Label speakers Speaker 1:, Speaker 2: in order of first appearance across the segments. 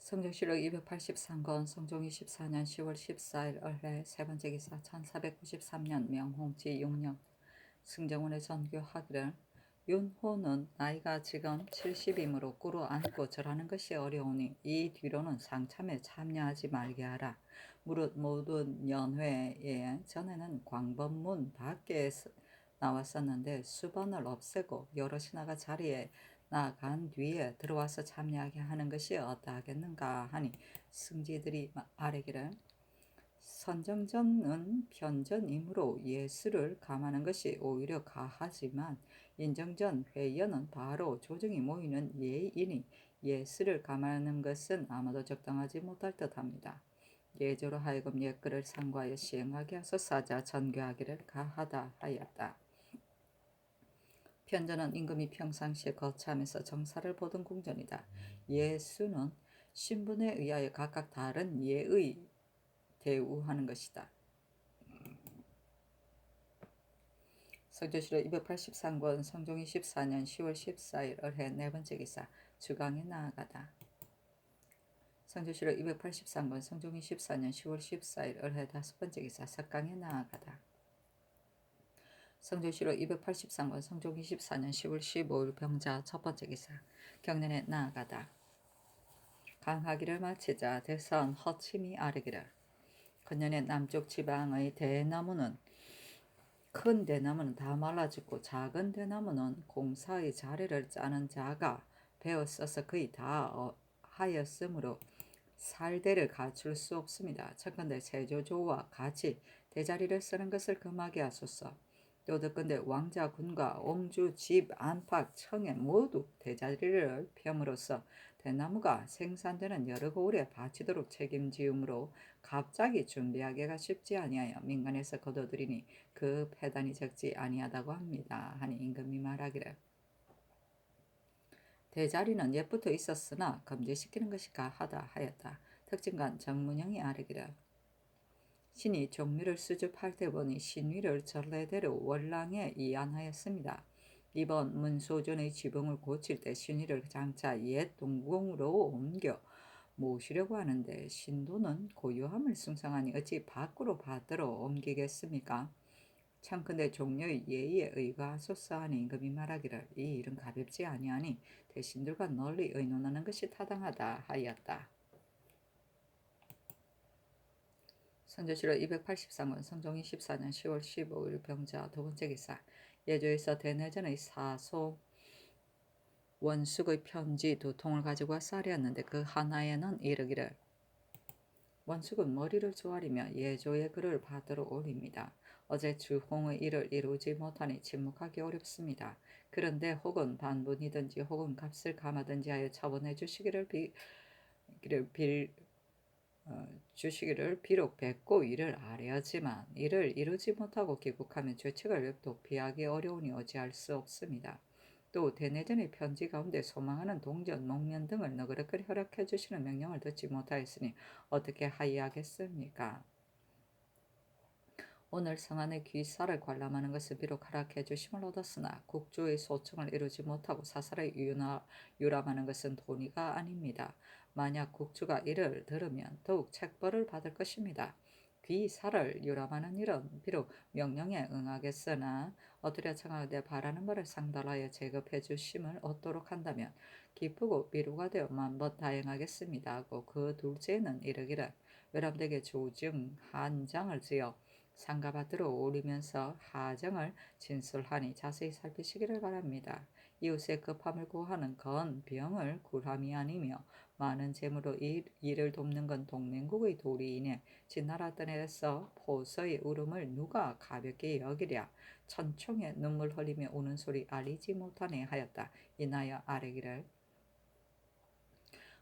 Speaker 1: 성종실록 283권 성종 24년 10월 14일 을해 세 번째 기사 1493년 명홍지 6년 승정원의 전교하기를 윤호는 나이가 지금 70이므로 꿇어 앉고 절하는 것이 어려우니 이 뒤로는 상참에 참여하지 말게 하라. 무릇 모든 연회에 전에는 광범문 밖에 나왔었는데 수번을 없애고 여러 신하가 자리에 나간 뒤에 들어와서 참여하게 하는 것이 어떠하겠는가 하니 승지들이 아뢰기를 선정전은 편전이므로 예수를 감하는 것이 오히려 가하지만 인정전 회의는 바로 조정이 모이는 예이니 예수를 감하는 것은 아무도 적당하지 못할 듯합니다. 예조로 하여금 옛글을 상고하여 시행하게 하소 사자 전교하기를 가하다 하였다. 편전은 임금이 평상시에 거처하면서 정사를 보던 궁전이다. 예수는 신분에 의하여 각각 다른 예의 대우하는 것이다. 성조실록 283권 성종 24년 10월 14일 을해 네 번째 기사 주강에 나아가다. 성조실록 283권 성종 24년 10월 14일 을해 다섯 번째 기사 석강에 나아가다. 성조실록 283권 성종 24년 10월 15일 병자 첫 번째 기사 경련에 나아가다. 강하기를 마치자 대선 허침이 아뢰기를 근년에 남쪽 지방의 대나무는 큰 대나무는 다 말라 죽고 작은 대나무는 공사의 자리를 짜는 자가 베어써서 거의 다 하였으므로 살대를 갖출 수 없습니다. 청컨대 세조조와 같이 대자리를 쓰는 것을 금하게 하소서. 또 듣건대 왕자 군과 옹주 집 안팎 청에 모두 대자리를 펴므로써 대나무가 생산되는 여러 고을에 바치도록 책임지으므로 갑자기 준비하기가 쉽지 아니하여 민간에서 거둬들이니 그 폐단이 적지 아니하다고 합니다. 하니 임금이 말하기를 대자리는 옛부터 있었으나 금지시키는 것이 가하다 하였다. 특징관 정문영이 아뢰기를 신이 종묘를 수줍할 때 보니 신위를 전례대로 월랑에 이안하였습니다. 이번 문소전의 지붕을 고칠 때 신위를 장차 옛 동궁으로 옮겨 모시려고 하는데 신도는 고요함을 숭상하니 어찌 밖으로 받들어 옮기겠습니까? 청컨대 종료의 예의에 의거하소서 하니 임금이 말하기를 이 일은 가볍지 아니하니 대신들과 널리 의논하는 것이 타당하다 하였다. 성조실록 283권 성종 24년 10월 15일 병자 두 번째 기사 예조에서 대내전의 사소 원숙의 편지 두 통을 가지고 와 쌀이었는데 그 하나에는 이르기를 원숙은 머리를 조아리며 예조의 글을 받으러 올립니다. 어제 주홍의 일을 이루지 못하니 침묵하기 어렵습니다. 그런데 혹은 반분이든지 혹은 값을 감하든지 하여 처분해 주시기를 주시기를 비록 뵙고 이를 아뢰었지만 이를 이루지 못하고 귀국하면 죄책을 도피하기 어려우니 어찌할 수 없습니다. 또 대내전의 편지 가운데 소망하는 동전, 목련 등을 너그럽게 허락해 주시는 명령을 듣지 못하였으니 어떻게 하이하겠습니까? 오늘 성안의 귀사를 관람하는 것을 비록 허락해 주심을 얻었으나 국주의 소청을 이루지 못하고 사사를 유람하는 것은 도리가 아닙니다. 만약 국주가 이를 들으면 더욱 책벌을 받을 것입니다. 귀사를 유람하는 일은 비록 명령에 응하겠으나 얻으려 청하되 바라는 바를 상달하여 제급해 주심을 얻도록 한다면 기쁘고 미루가 되어 만번 다행하겠습니다 하고 그 둘째는 이르기를 외람되게 조증 한장을 지어 상가밭으로 오르면서 하정을 진술하니 자세히 살피시기를 바랍니다. 이웃의 급함을 구하는 건 병을 굴함이 아니며 많은 재물로 이를 돕는 건 동맹국의 도리이네 진나라 뜰에서 포서의 울음을 누가 가볍게 여기랴 천총의 눈물 흘리며 우는 소리 알리지 못하네 하였다. 이나여 아뢰기를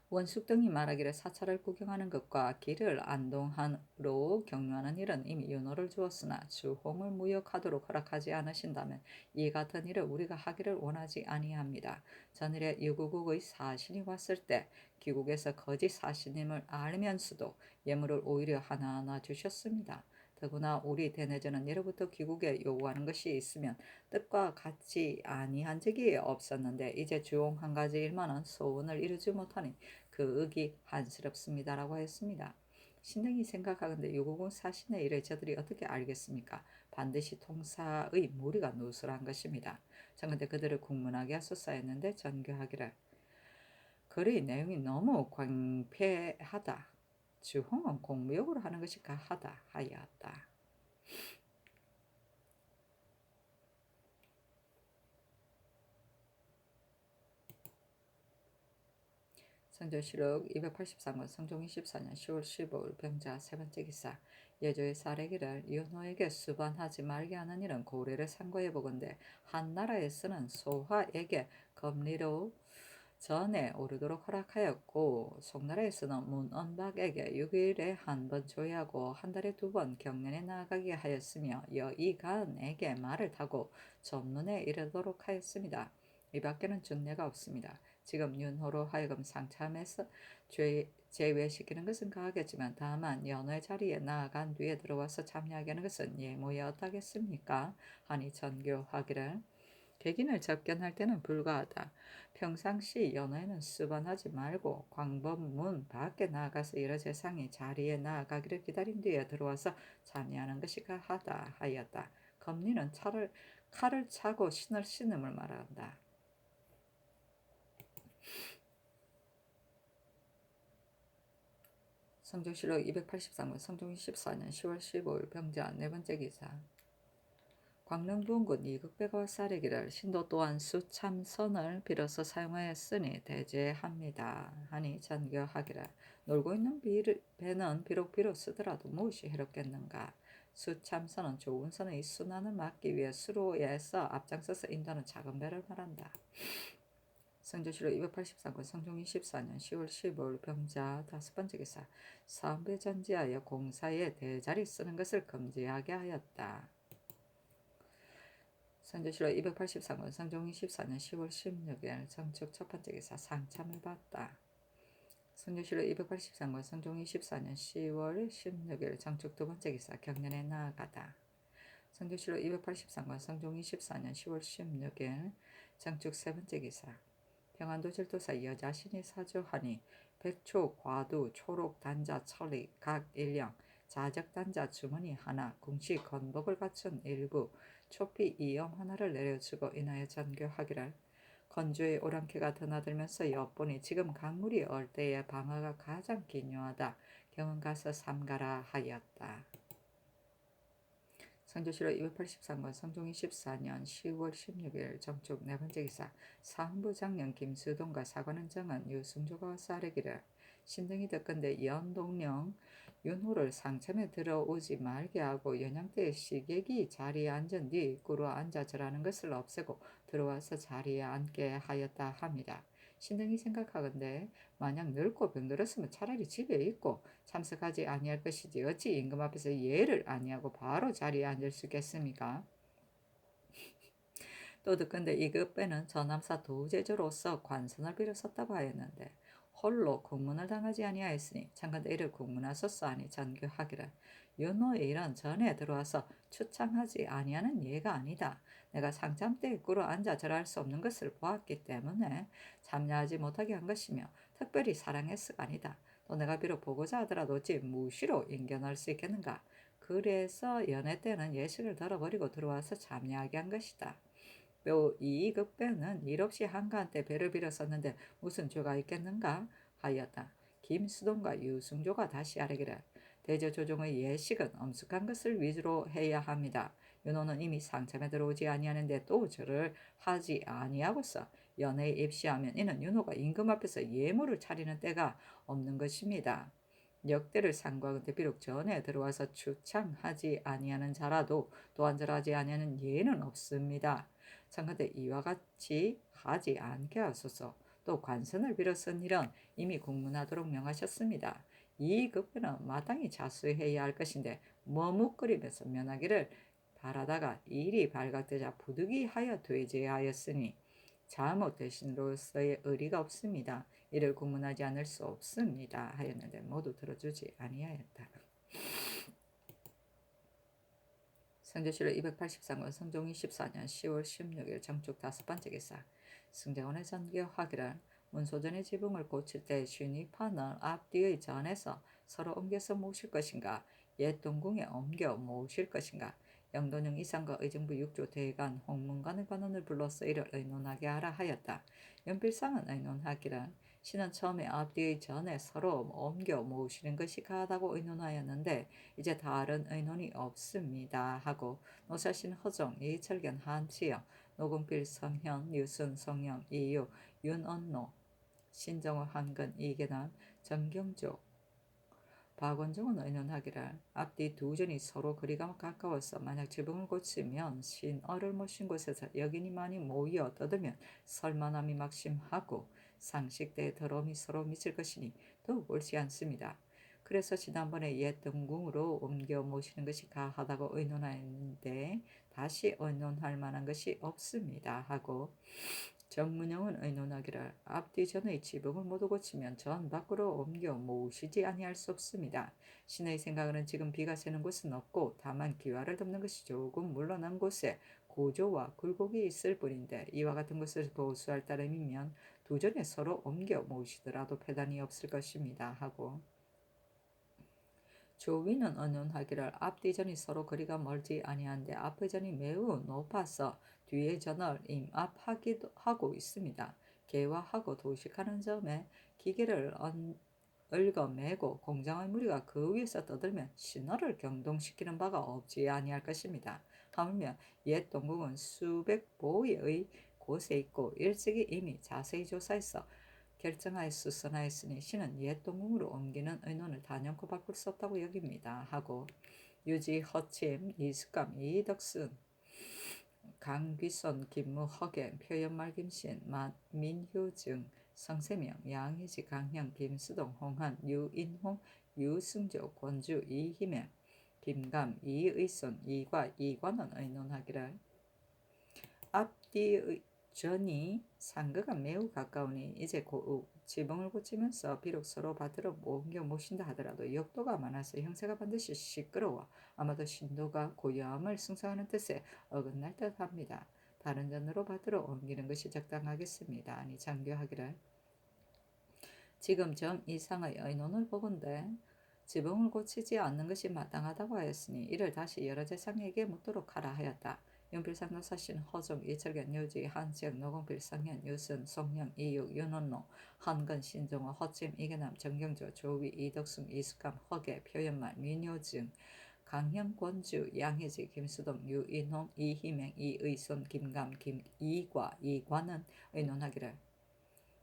Speaker 1: 원숙 등이 말하기를 사찰을 구경하는 것과 길을 안동으로 경유하는 일은 이미 윤호를 주었으나 주홍을 무역하도록 허락하지 않으신다면 이 같은 일을 우리가 하기를 원하지 아니합니다. 전일에 유구국의 사신이 왔을 때 귀국에서 거짓 사신임을 알면서도 예물을 오히려 하나하나 주셨습니다. 더구나 우리 대내전은 예로부터 귀국에 요구하는 것이 있으면 뜻과 같지 아니한 적이 없었는데 이제 주홍 한 가지 일만은 소원을 이루지 못하니 그 의기 한스럽습니다라고 하였습니다. 신등이 생각하건대 유고군 사신의 일을 저들이 어떻게 알겠습니까? 반드시 통사의 무리가 누설한 것입니다. 전근대 그들을 국문하게 하소서 했는데 전교하기를 글의 내용이 너무 광폐하다. 주홍은 공무역으로 하는 것이 가하다 하였다. 성조실록 283권 성종 24년 10월 15일 병자 세 번째 기사 예조의 사례기를 윤호에게 수반하지 말게 하는 일은 고래를 상고해 보건대 한나라에서는 소화에게 검리로 전에 오르도록 허락하였고 송나라에서는 문언박에게 6일에 한 번 조회하고 한 달에 2번 경련에 나아가게 하였으며 여이간에게 말을 타고 전문에 이르도록 하였습니다. 이 밖에는 준례가 없습니다. 지금 윤호로 하여금 상참에서 제외시키는 것은 가하겠지만 다만 연회 자리에 나아간 뒤에 들어와서 참여하게 하는 것은 예모에 어떠하겠습니까? 하니 전교하기를 객인을 접견할 때는 불가하다. 평상시 연회는 수반하지 말고 광범문 밖에 나아가서 여러 재상이 자리에 나아가기를 기다린 뒤에 들어와서 참여하는 것이 가하다 하였다. 검리는 칼을 차고 신을 신음을 말한다. 성종실록 283권 성종 24년 10월 15일 병자 네 번째 기사 광릉부원군 이극배가 사례기를 신도 또한 수참선을 빌어서 사용하였으니 대제합니다. 하니 전교하기를 놀고 있는 배는 비록 비로 쓰더라도 무엇이 해롭겠는가. 수참선은 좋은 선의 순환을 막기 위해 수로에서 앞장서서 인도하는 작은 배를 말한다. 성조실록 283권 성종 24년 10월 15일 병자 다섯 번째 기사 사업에 전지하여 공사에 대자리 쓰는 것을 금지하게 하였다. 성조실록 283권 성종 24년 10월 16일 정축 첫 번째 기사 상참을 받다. 성조실록 283권 성종 24년 10월 16일 정축 두 번째 기사 경련에 나아가다. 성조실록 283권 성종 24년 10월 16일 정축 세 번째 기사 평안도 절도사 여자신이 사주하니 백초, 과두, 초록, 단자, 천리, 각 일령, 자적 단자 주머니 하나, 궁시 건복을 갖춘 일부, 초피 이영 하나를 내려주고 인하여 전교하기를 건조의 오랑캐가 드나들면서 엿보니 지금 강물이 얼 때에 방어가 가장 기묘하다. 경은 가서 삼가라 하였다. 성조실록 283권 성종 24년 10월 16일 정축 네 번째 기사 사헌부 장령 김수동과 사관원 정은 유승조가 사례기를 신등이 듣건대 연동령 윤호를 상참에 들어오지 말게 하고 연양대의 시객이 자리에 앉은 뒤 꿇어 앉아 절하는 것을 없애고 들어와서 자리에 앉게 하였다 합니다. 신등이 생각하건대 만약 늙고 병들었으면 차라리 집에 있고 참석하지 아니할 것이지 어찌 임금 앞에서 예를 아니하고 바로 자리에 앉을 수 있겠습니까? 또 듣건대 이급배는 전함사 도제조로서 관선을 빌었었다고 하였는데 홀로 국문을 당하지 아니하였으니 참건대 이를 국문하소서 하니 전교하기를 윤호의 일은 전에 들어와서 추창하지 아니하는 예가 아니다. 내가 상참 때에 꿇어 앉아 절할 수 없는 것을 보았기 때문에 참여하지 못하게 한 것이며 특별히 사랑했으가 아니다. 또 내가 비록 보고자 하더라도 어찌 무시로 인견할 수 있겠는가. 그래서 연회 때는 예식을 덜어버리고 들어와서 참여하게 한 것이다. 또 이익배는 일 없이 한가한때 배를 빌었었는데 무슨 죄가 있겠는가 하였다. 김수동과 유승조가 다시 아뢰기를 대저조정의 예식은 엄숙한 것을 위주로 해야 합니다. 윤호는 이미 상참에 들어오지 아니하는데 또 절을 하지 아니하고서 연회에 입시하면 이는 윤호가 임금 앞에서 예물을 차리는 때가 없는 것입니다. 역대를 상고하건대 비록 전에 들어와서 추창하지 아니하는 자라도 또한 절하지 아니하는 예는 없습니다. 참건대 이와 같이 하지 않게 하소서. 또 관선을 빌어선 일은 이미 공문하도록 명하셨습니다. 이 급배는 마땅히 자수해야 할 것인데 머뭇거리면서 면하기를 바라다가 일이 발각되자 부득이하여 되제하였으니 잘못 대신으로서의 의리가 없습니다. 이를 공문하지 않을 수 없습니다. 하였는데 모두 들어주지 아니하였다. 성조실록 283권 성종 24년 10월 16일 정축 다섯 번째 기사 승대원의 전교하기를 문소전의 지붕을 고칠 때 슈니파는 앞뒤의 전에서 서로 옮겨서 모실 것인가, 옛 동궁에 옮겨 모실 것인가. 영돈영 이상과 의정부 6조 대관 홍문관의 관원을 불러서 이를 의논하게 하라 하였다. 연필상은 의논하기를 신은 처음에 앞뒤의 전에 서로 옮겨 모으시는 것이 가하다고 의논하였는데 이제 다른 의논이 없습니다 하고 노사신 허정, 이철견, 한치영, 노공필, 성현, 유순, 성영, 이유, 윤언노, 신정호, 한근, 이계남, 정경조, 박원종은 의논하기를 앞뒤 두 전이 서로 거리가 가까워서 만약 지붕을 고치면 신어를 모신 곳에서 여긴이 많이 모여 떠들면 설만함이 막심하고 상식대에 더러움이 서로 미칠 것이니 더욱 옳지 않습니다. 그래서 지난번에 옛 동궁으로 옮겨 모시는 것이 가하다고 의논하였는데 다시 의논할 만한 것이 없습니다 하고 정문영은 의논하기를 앞뒤 전의 지붕을 모두 고치면 전 밖으로 옮겨 모으시지 아니할 수 없습니다. 신의 생각은 지금 비가 새는 곳은 없고 다만 기와를 덮는 것이 조금 물러난 곳에 고조와 굴곡이 있을 뿐인데 이와 같은 것을 보수할 따름이면 두 전에 서로 옮겨 모으시더라도 패단이 없을 것입니다 하고 조위는 의논하기를 앞뒤 전이 서로 거리가 멀지 아니한데 앞의 전이 매우 높아서 뒤의 전을 임압하기도 하고 있습니다. 개화하고 도식하는 점에 기계를 얽어매고 공장의 무리가 그 위에서 떠들면 신호를 경동시키는 바가 없지 아니할 것입니다. 하물며 옛 동궁은 수백 보의 곳에 있고 일찍이 이미 자세히 조사해서 결정하여 수선하였으니 신은 옛 동궁으로 옮기는 의논을 단연코 바꿀 수 없다고 여깁니다 하고 유지, 허침, 이숙감, 이덕순, 강귀손, 김무, 허겐, 표연말, 김신, 민효증, 성세명, 양희지, 강형, 김수동, 홍한, 유인홍, 유승조, 권주, 이희명, 김감, 이의손, 이과, 이관은 의논하기를 앞뒤의 전이 상거가 매우 가까우니 이제 지붕을 고치면서 비록 서로 밭으로 옮겨 모신다 하더라도 역도가 많아서 형세가 반드시 시끄러워 아마도 신도가 고요함을 승성하는 뜻에 어긋날 듯합니다. 다른 전으로 밭으로 옮기는 것이 적당하겠습니다. 아니 장교하기를 지금 점 이상의 의논을 보건대 지붕을 고치지 않는 것이 마땅하다고 하였으니 이를 다시 여러 재상에게 묻도록 하라 하였다. 윤필상 노사신 허종 이철견 유지 한지영 노공필 상현 유순 송영 이육 윤원노 한근 신종호 허침 이계남 정경조 조위 이덕순 이숙감 허계 표연말 민효증 강형 권주 양혜지 김수동 유인홍 이희명 이의손 김감 김이과 이관은 의논하기를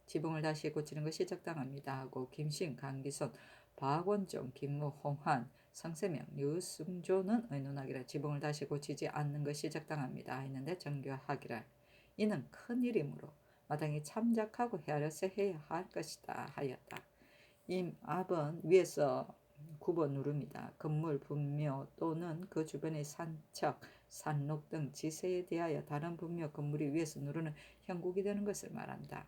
Speaker 1: 지붕을 다시 고치는 것이 적당합니다 하고 김신 강기손 박원종 김무 홍한 성세명 유승조는 의논하기를 지붕을 다시 고치지 않는 것이 적당합니다 했는데 정교하기를 이는 큰일이므로 마땅히 참작하고 헤아려서 해야 할 것이다 하였다. 임압은 위에서 9번 누릅니다. 건물 분묘 또는 그 주변의 산척 산록 등 지세에 대하여 다른 분묘 건물이 위에서 누르는 형국이 되는 것을 말한다.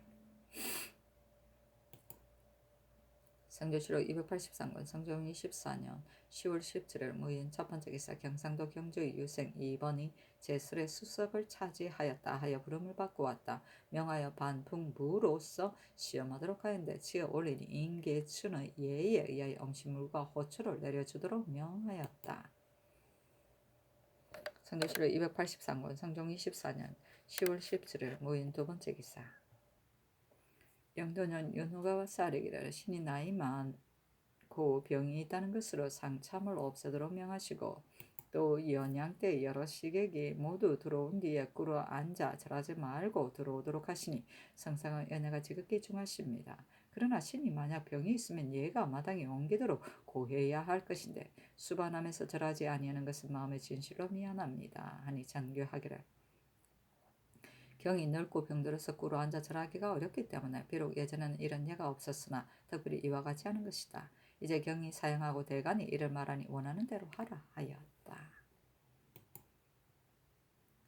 Speaker 1: 성조실록 283권 성종이 14년 10월 17일 무인 첫 번째 기사 경상도 경주의 유생 2번이 제술의 수석을 차지하였다 하여 부름을 받고 왔다. 명하여 반풍부로서 시험하도록 하였는데 지어 올리니 인계춘의 예의에 의하여 엄시물과 호초를 내려주도록 명하였다. 성조실록 283권 성종 24년 10월 17일 무인 두 번째 기사 영도년 윤후가와 쌀이기를 신이 나이 많고 병이 있다는 것으로 상참을 없애도록 명하시고 또 연양 때 여러 시객이 모두 들어온 뒤에 꿇어 앉아 절하지 말고 들어오도록 하시니 성상의 연애가 지극히 중하십니다. 그러나 신이 만약 병이 있으면 예가 마땅히 옮기도록 고해야 할 것인데 수반하면서 절하지 아니하는 것은 마음의 진실로 미안합니다 하니 장교하기를 경이 늙고 병들어서 꿇어 앉아 절하기가 어렵기 때문에 비록 예전에는 이런 예가 없었으나 특별히 이와 같이 하는 것이다. 이제 경이 사형하고 대간이 이를 말하니 원하는 대로 하라 하였다.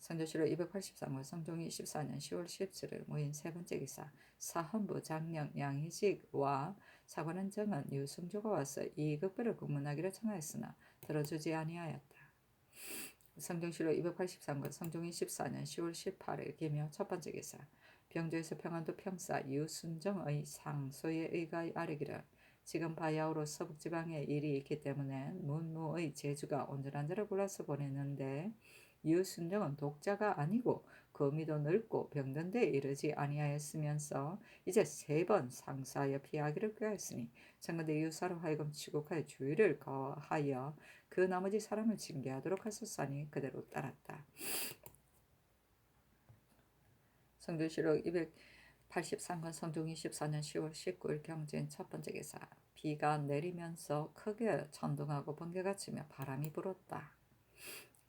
Speaker 1: 성조실록 283권 성종이 14년 10월 17일 무인 세 번째 기사 사헌부 장령 양희직과 사관원 정은 유승조가 와서 이급배를 공문하기를 청하였으나 들어주지 아니하였다. 성종실록 283권 성종이 14년 10월 18일 기묘 첫 번째 기사 병조에서 평안도 평사 유순정의 상소에 의가 아뢰기를 지금 바야흐로 서북지방에 일이 있기 때문에 문무의 제주가 온전한 자를 골라서 보냈는데 유순정은 독자가 아니고 거미도 넓고 병든 데 이르지 아니하였으면서 이제 3번 상사하여 피하기를 꾀하였으니 청근대 유사로 하여금 취국하여 주의를 거하여 그 나머지 사람을 징계하도록 하소서니 그대로 따랐다. 성조실록 283권 성종 24년 10월 19일 경진 첫 번째 기사. 비가 내리면서 크게 천둥하고 번개가 치며 바람이 불었다.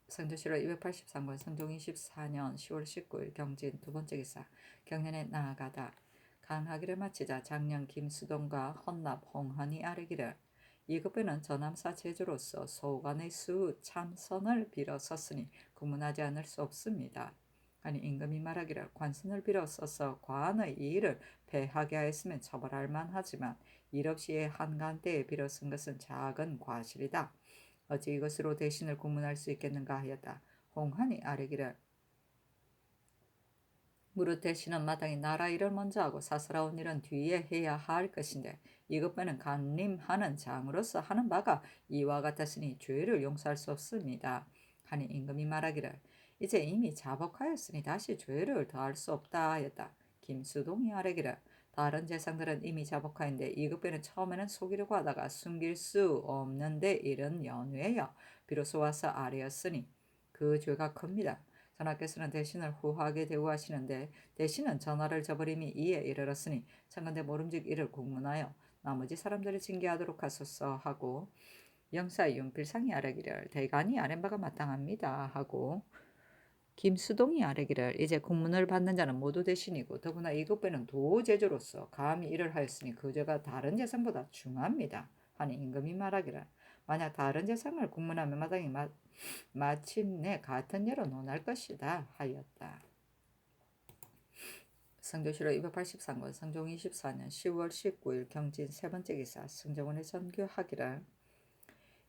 Speaker 1: 성조실록 283권 성종 24년 10월 19일 경진 두 번째 기사. 경년에 나아가다. 강하기를 마치자 장령 김수동과 헌납 홍헌이 아뢰기를 이급에는 전함사 제주로서 소관의 수 참선을 빌어섰으니 구문하지 않을 수 없습니다. 아니 임금이 말하기를 관선을 빌어서서 과한의 이 일을 패하게 하였으면 처벌할 만하지만 일 없이 한간때에 빌어쓴 것은 작은 과실이다. 어찌 이것으로 대신을 구문할 수 있겠는가 하였다. 홍한이 아뢰기를 무릇 대신은 마땅히 나라 일을 먼저 하고 사스라운 일은 뒤에 해야 할 것인데 이것만은 간림하는 장으로서 하는 바가 이와 같았으니 죄를 용서할 수 없습니다. 하니 임금이 말하기를 이제 이미 자복하였으니 다시 죄를 더할 수 없다 하였다. 김수동이 아뢰기를 다른 재상들은 이미 자복하였는데 이급배는 처음에는 속이려고 하다가 숨길 수 없는데 이런 연후에야 비로소 와서 아뢰었으니 그 죄가 큽니다. 전하께서는 대신을 후하게 대우하시는데 대신은 전하를 저버림이 이에 이르렀으니 청컨대 모름직 이를 공문하여 나머지 사람들을 징계하도록 하소서 하고 영사 윤필상이 아뢰기를 대간이 아랜 바가 마땅합니다 하고 김수동이 아뢰기를 이제 공문을 받는 자는 모두 대신이고 더구나 이급배는 도제조로서 감히 이를 하였으니 그 죄가 다른 재상보다 중합니다 하니 임금이 말하기를 만약 다른 재상을 공문하면 마땅히 마침내 같은 예로 논할 것이다 하였다. 성조실록 283권 성종 24년 10월 19일 경진 세 번째 기사. 승정원의 전교하기를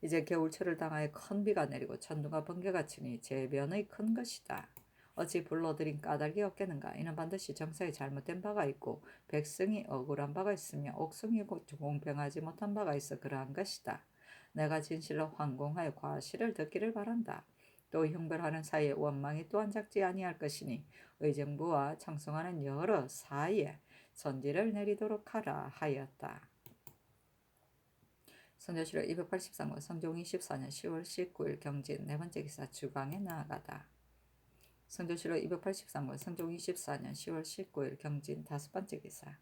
Speaker 1: 이제 겨울철을 당하여 큰 비가 내리고 천둥과 번개가 치니 재변의 큰 것이다. 어찌 불러들인 까닭이 없겠는가. 이는 반드시 정사에 잘못된 바가 있고 백성이 억울한 바가 있으며 옥성이 공평하지 못한 바가 있어 그러한 것이다. 내가 진실로 황공하여 과실을 듣기를 바란다. 또 형벌하는 사이에 원망이 또한 작지 아니할 것이니 의정부와 청송하는 여러 사이에 선지를 내리도록 하라 하였다. 선조실록 283권 성종 24년 10월 19일 경진 네 번째 기사. 주강에 나아가다. 성조실록 283권 성종 24년 10월 19일 경진 다섯 번째 기사.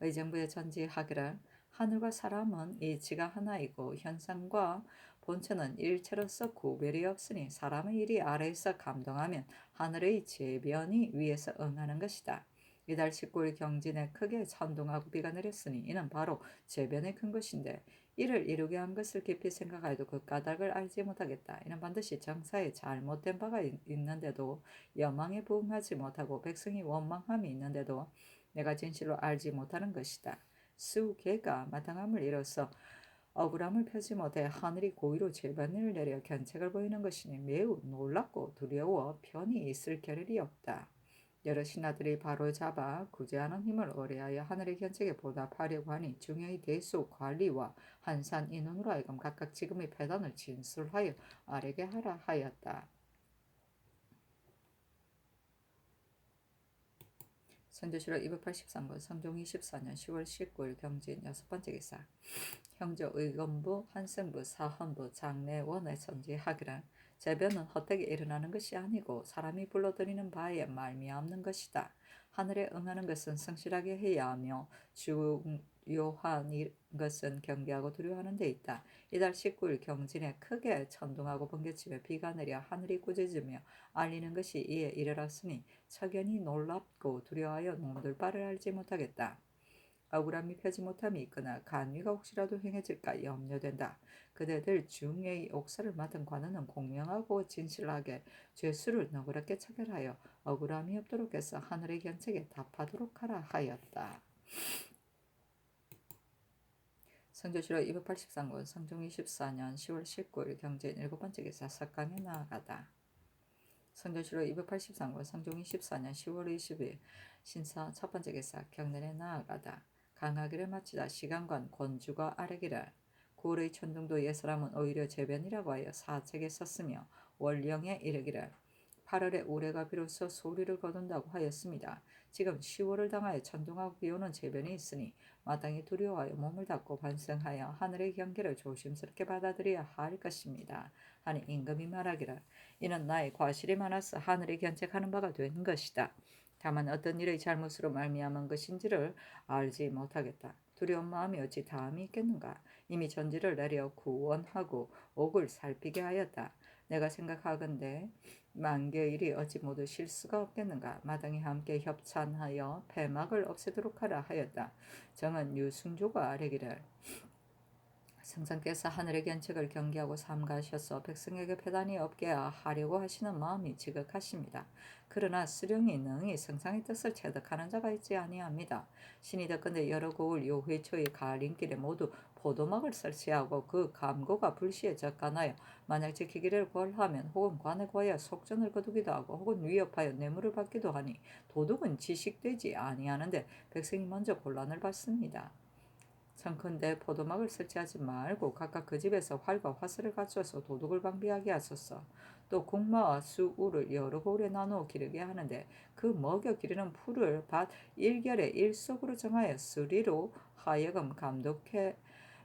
Speaker 1: 의정부에 전지하기를 하늘과 사람은 이치가 하나이고 현상과 본체는 일체로서 구별이 없으니 사람의 일이 아래에서 감동하면 하늘의 재변이 위에서 응하는 것이다. 이달 19일 경진에 크게 천둥하고 비가 내렸으니 이는 바로 재변의 큰 것인데 이를 이루게 한 것을 깊이 생각하여도 그 까닭을 알지 못하겠다. 이는 반드시 정사에 잘못된 바가 있는데도 여망에 부응하지 못하고 백성이 원망함이 있는데도 내가 진실로 알지 못하는 것이다. 수개가 마땅함을 잃어서 억울함을 펴지 못해 하늘이 고의로 재변을 내려 견책을 보이는 것이니 매우 놀랍고 두려워 편히 있을 겨를이 없다. 여러 신하들이 바로잡아 구제하는 힘을 의뢰하여 하늘의 견책에 보답하려고 하니 중의 대수 관리와 한산 인원으로 하여금 각각 지금의 패단을 진술하여 아뢰게 하라 하였다. 선조실록 283권 성종 24년 10월 19일 경진 여섯 번째 기사. 형조 의검부 한승부 사헌부 장내원에 전지하기를 재변은 헛되게 일어나는 것이 아니고 사람이 불러들이는 바에 말미암는 것이다. 하늘에 응하는 것은 성실하게 해야 하며 중요한 것은 경계하고 두려워하는 데 있다. 이달 19일 경진에 크게 천둥하고 번개치며 비가 내려 하늘이 꾸짖으며 알리는 것이 이에 이르렀으니 석연히 놀랍고 두려워하여 nom들 바를 알지 못하겠다. 억울함이 펴지 못함이 있거나 간위가 혹시라도 행해질까 염려된다. 그대들 중의 옥사를 맡은 관원은 공명하고 진실하게 죄수를 너그럽게 처벌하여 억울함이 없도록 해서 하늘의 견책에 답하도록 하라 하였다. 성조실록 283권 성종 24년 10월 19일 경진 일곱 번째 기사. 석강에 나아가다. 성교시로 283권 성종 24년 10월 20일 신사 첫 번째 기사 경내에 나아가다 강하기를 마치다 시간관 권주가 아래기를 고의 천둥도 옛사람은 오히려 재변이라고 하여 사책에 썼으며 월령에 이르기를 8월에 우레가 비로소 소리를 거둔다고 하였습니다. 지금 10월을 당하여 천둥하고 비오는 재변이 있으니 마땅히 두려워하여 몸을 닫고 반성하여 하늘의 경계를 조심스럽게 받아들여야 할 것입니다. 하니 임금이 말하기를 이는 나의 과실이 많아서 하늘이 견책하는 바가 된 것이다. 다만 어떤 일의 잘못으로 말미암은 것인지를 알지 못하겠다. 두려운 마음이 어찌 다함이 있겠는가. 이미 전지를 내려 구원하고 옥을 살피게 하였다. 내가 생각하건대 만개일이 어찌 모두 실수가 없겠는가. 마땅히 함께 협찬하여 폐막을 없애도록 하라 하였다. 정은 유승조가 아뢰기를 성상께서 하늘의 견책을 경계하고 삼가하셔서 백성에게 패단이 없게 하려고 하시는 마음이 지극하십니다. 그러나 수령이 능히 성상의 뜻을 체득하는 자가 있지 아니합니다. 신이 듣건대 여러 고을 요회초의 가림길에 모두 포도막을 설치하고 그 감고가 불시에 적간하여 만약 지키기를 권하면 혹은 관에 구하여 속전을 거두기도 하고 혹은 위협하여 뇌물을 받기도 하니 도둑은 지식되지 아니하는데 백성이 먼저 곤란을 받습니다. 청컨대 포도막을 설치하지 말고 각각 그 집에서 활과 화살을 갖추어서 도둑을 방비하게 하소서. 또 곡마와 수우를 여러 고을에 나누어 기르게 하는데 그 먹여 기르는 풀을 밭 일결에 일속으로 정하여 수리로 하여금 감독해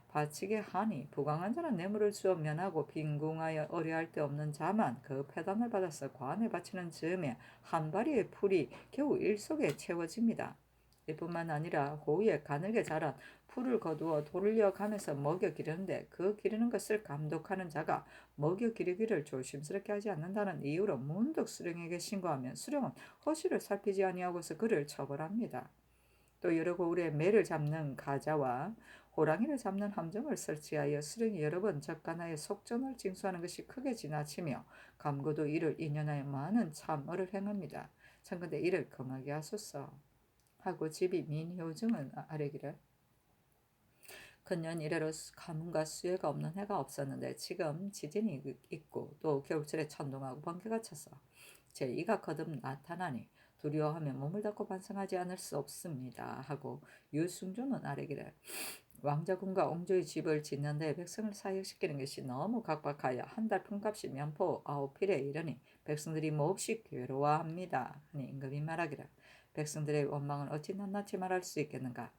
Speaker 1: 바치게 하니 부강한 자는 뇌물을 주어 면하고 빈궁하여 어려할 데 없는 자만 그 패단을 받아서 관에 바치는 즈음에 한 바리의 풀이 겨우 일속에 채워집니다. 이뿐만 아니라 고위에 가늘게 자란 풀을 거두어 돌려가면서 먹여 기르는데 그 기르는 것을 감독하는 자가 먹여 기르기를 조심스럽게 하지 않는다는 이유로 문득 수령에게 신고하면 수령은 허실을 살피지 아니하고서 그를 처벌합니다. 또 여러 고을에 매를 잡는 가자와 호랑이를 잡는 함정을 설치하여 수령이 여러 번 적간하여 속전을 징수하는 것이 크게 지나치며 감고도 이를 인연하여 많은 참어를 행합니다. 청컨대 이를 금하게 하소서. 하고 집이 민효증은 아뢰기를 근년 이래로 가뭄과 수해가 없는 해가 없었는데 지금 지진이 있고 또 겨울철에 천둥하고 번개가 쳐서 제2가 거듭 나타나니 두려워하며 몸을 닫고 반성하지 않을 수 없습니다. 하고 유승조는 아뢰기를 왕자군과 옹조의 집을 짓는데 백성을 사역시키는 것이 너무 각박하여 한 달 품값이 면포 9필에 이르니 백성들이 몹시 괴로워합니다. 하니 임금이 말하기를 백성들의 원망을 어찌 낱낱이 말할 수 있겠는가.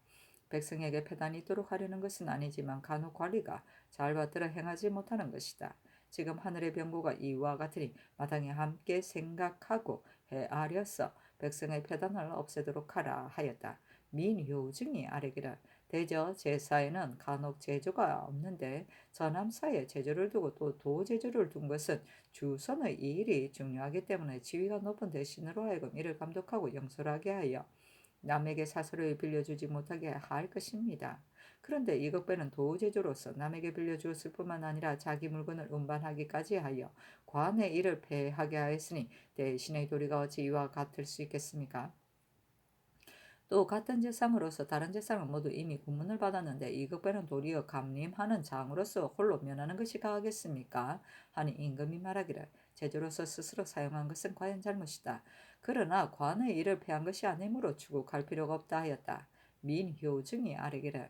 Speaker 1: 백성에게 패단이 있도록 하려는 것은 아니지만 간혹 관리가 잘 받들어 행하지 못하는 것이다. 지금 하늘의 병고가 이와 같으니 마땅히 함께 생각하고 헤아려서 백성의 패단을 없애도록 하라 하였다. 민효증이 아뢰기를 대저 제사에는 간혹 제조가 없는데 전함사에 제조를 두고 또 도제조를 둔 것은 주선의 일이 중요하기 때문에 지위가 높은 대신으로 하여금 이를 감독하고 영설하게 하여 남에게 사설을 빌려주지 못하게 할 것입니다. 그런데 이것배는 도제조로서 남에게 빌려주었을 뿐만 아니라 자기 물건을 운반하기까지 하여 관의 일을 폐하게 하였으니 대신의 도리가 어찌 이와 같을 수 있겠습니까? 또 같은 재상으로서 다른 재상은 모두 이미 군문을 받았는데 이것배는 도리어 감림하는 장으로서 홀로 면하는 것이 가하겠습니까? 하니 임금이 말하기를 제조로서 스스로 사용한 것은 과연 잘못이다. 그러나 관의 일을 폐한 것이 아니므로 추국할 필요가 없다 하였다. 민효증이 아뢰기를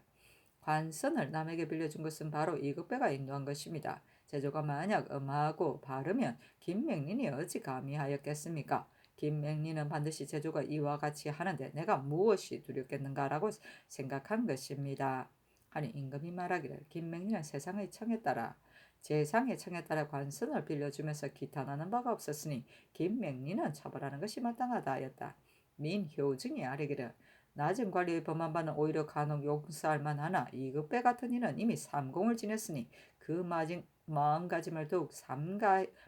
Speaker 1: 관선을 남에게 빌려준 것은 바로 이것배가 인도한 것입니다. 제조가 만약 음하고 바르면 김맹린이 어찌 감히 하였겠습니까? 김맹린은 반드시 제조가 이와 같이 하는데 내가 무엇이 두렵겠는가라고 생각한 것입니다. 하니 임금이 말하기를 김맹린은 세상의 청에 따라 재상의 청에 따라 관선을 빌려주면서 기탄하는 바가 없었으니 김맹린은 처벌하는 것이 마땅하다 하였다. 민효증이 아뢰기를 낮은 관리의 범한 바는 오히려 간혹 용서할 만하나 이급배 같은 이는 이미 삼공을 지냈으니 그 마음가짐을 더욱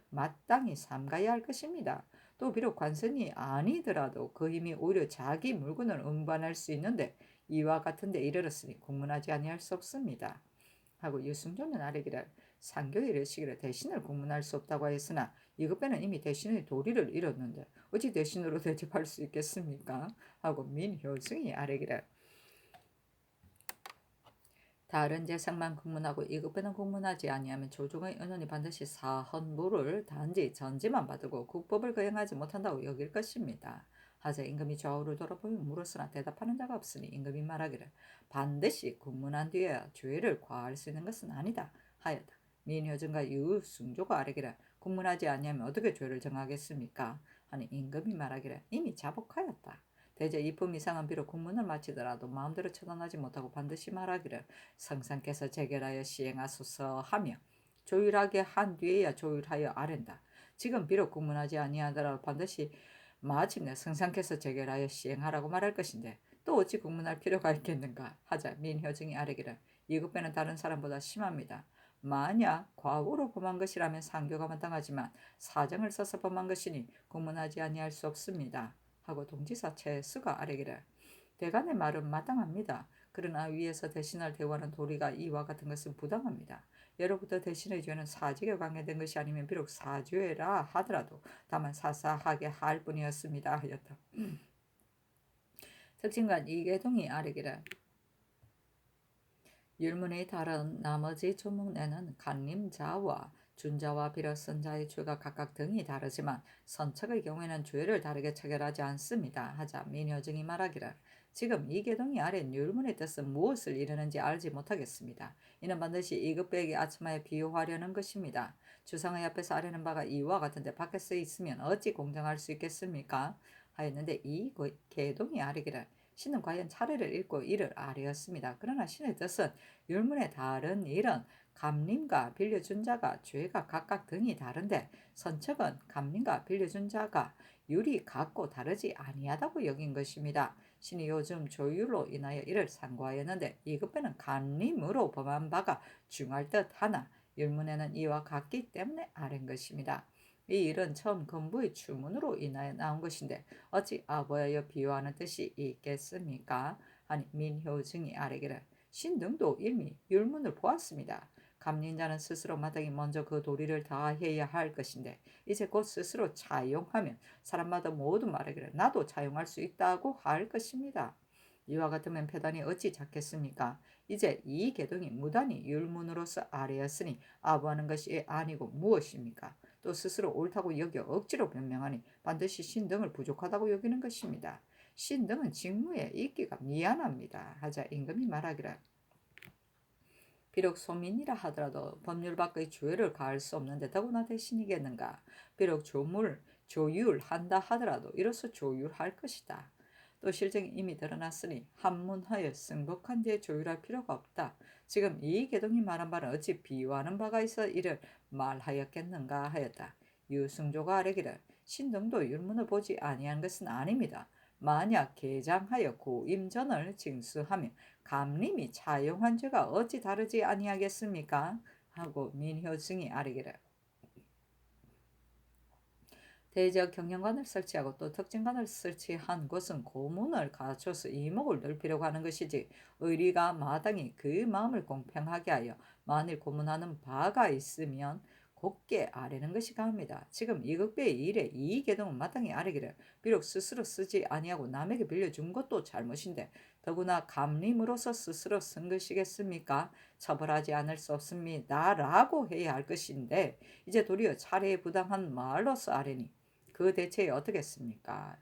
Speaker 1: 마땅히 삼가야 할 것입니다. 또 비록 관선이 아니더라도 그 힘이 오히려 자기 물건을 운반할 수 있는데 이와 같은 데 이르렀으니 공문하지 아니할 수 없습니다. 하고 유승조는 아뢰기를 상교에 이르시기를 대신을 공문할 수 없다고 하였으나 이것배는 이미 대신의 도리를 잃었는데 어찌 대신으로 대접할 수 있겠습니까? 하고 민효승이 아뢰기를 다른 재산만 공문하고 이급배는 공문하지 아니하면 조정의 은원이 반드시 사헌부를 단지 전지만 받고 국법을 거행하지 못한다고 여길 것입니다. 하자 임금이 좌우를 돌아보며 물었으나 대답하는 자가 없으니 임금이 말하기를 반드시 공문한 뒤에야 죄를 과할 수 있는 것은 아니다 하였다. 민효증과 유승조가 아뢰기를 공문하지 아니하면 어떻게 죄를 정하겠습니까? 하니 임금이 말하기를 이미 자복하였다. 대제 이품 이상은 비록 공문을 마치더라도 마음대로 처단하지 못하고 반드시 말하기를 성상께서 재결하여 시행하소서 하며 조율하게 한 뒤에야 조율하여 아랜다. 지금 비록 공문하지 아니하더라도 반드시 마침내 성상께서 재결하여 시행하라고 말할 것인데 또 어찌 공문할 필요가 있겠는가 하자 민효증이 아뢰기를 이급배는 다른 사람보다 심합니다. 만약 과오로 범한 것이라면 상교가 마땅하지만 사정을 써서 범한 것이니 공문하지 아니할 수 없습니다. 하고 동지사 최수가 아뢰기를 대간의 말은 마땅합니다. 그러나 위에서 대신할 대우하는 도리가 이와 같은 것은 부당합니다. 예로부터 대신의 죄는 사직에 관계된 것이 아니면 비록 사죄라 하더라도 다만 사사하게 할 뿐이었습니다. 하였다. 특징관 이계동이 아뢰기를 율문의 다른 나머지 조문에는 간림자와 준자와 비로 쓴 자의 죄가 각각 등이 다르지만 선척의 경우에는 죄를 다르게 처결하지 않습니다. 하자 민효증이 말하기를 지금 이 계동이 아래 율문의 뜻은 무엇을 이르는지 알지 못하겠습니다. 이는 반드시 이급배에게 아첨하여 비유하려는 것입니다. 주상의 앞에서 아뢰는 바가 이와 같은데 밖에서 있으면 어찌 공정할 수 있겠습니까? 하였는데 이 계동이 아뢰기를 신은 과연 차례를 읽고 이를 아뢰었습니다. 그러나 신의 뜻은 율문의 다른 일은 감림과 빌려준 자가 죄가 각각 등이 다른데 선척은 감림과 빌려준 자가 율이 같고 다르지 아니하다고 여긴 것입니다. 신이 요즘 조율로 인하여 이를 상고하였는데 이급배는 감림으로 범한 바가 중할 듯 하나 율문에는 이와 같기 때문에 아랜 것입니다. 이 일은 처음 건부의 주문으로 인하여 나온 것인데 어찌 아보하여 비유하는 뜻이 있겠습니까? 하니 민효증이 아뢰기를 신등도 이미 율문을 보았습니다. 감린자는 스스로 마땅히 먼저 그 도리를 다해야 할 것인데 이제 곧 스스로 차용하면 사람마다 모두 말하기를 나도 차용할 수 있다고 할 것입니다. 이와 같으면 패단이 어찌 작겠습니까? 이제 이 계동이 무단히 율문으로서 아뢰었으니 아부하는 것이 아니고 무엇입니까? 또 스스로 옳다고 여겨 억지로 변명하니 반드시 신등을 부족하다고 여기는 것입니다. 신등은 직무에 있기가 미안합니다. 하자 임금이 말하기를 비록 소민이라 하더라도 법률 밖의 죄를 가할 수 없는데 더구나 대신이겠는가. 비록 조율한다 하더라도 이로써 조율할 것이다. 또 실정이 이미 드러났으니 한문하여 승복한 뒤에 조율할 필요가 없다. 지금 이 계동이 말한 바는 어찌 비유하는 바가 있어 이를 말하였겠는가 하였다. 유승조가 아뢰기를 신등도 율문을 보지 아니한 것은 아닙니다. 만약 개장하여 고임전을 징수하며 감림이 차용한 죄가 어찌 다르지 아니하겠습니까? 하고 민효승이 아뢰기를 대지역 경영관을 설치하고 또 특징관을 설치한 곳은 고문을 갖춰서 이목을 넓히려고 하는 것이지 의리가 마땅히 그 마음을 공평하게 하여 만일 고문하는 바가 있으면 곱게 아뢰는 것이 가합니다. 지금 이극배의 일에 이 계동은 마땅히 아뢰기를 비록 스스로 쓰지 아니하고 남에게 빌려준 것도 잘못인데 더구나 감림으로서 스스로 쓴 것이겠습니까? 처벌하지 않을 수 없습니다. 라고 해야 할 것인데 이제 도리어 차례에 부당한 말로서 아뢰니 그 대체에 어떻겠습니까?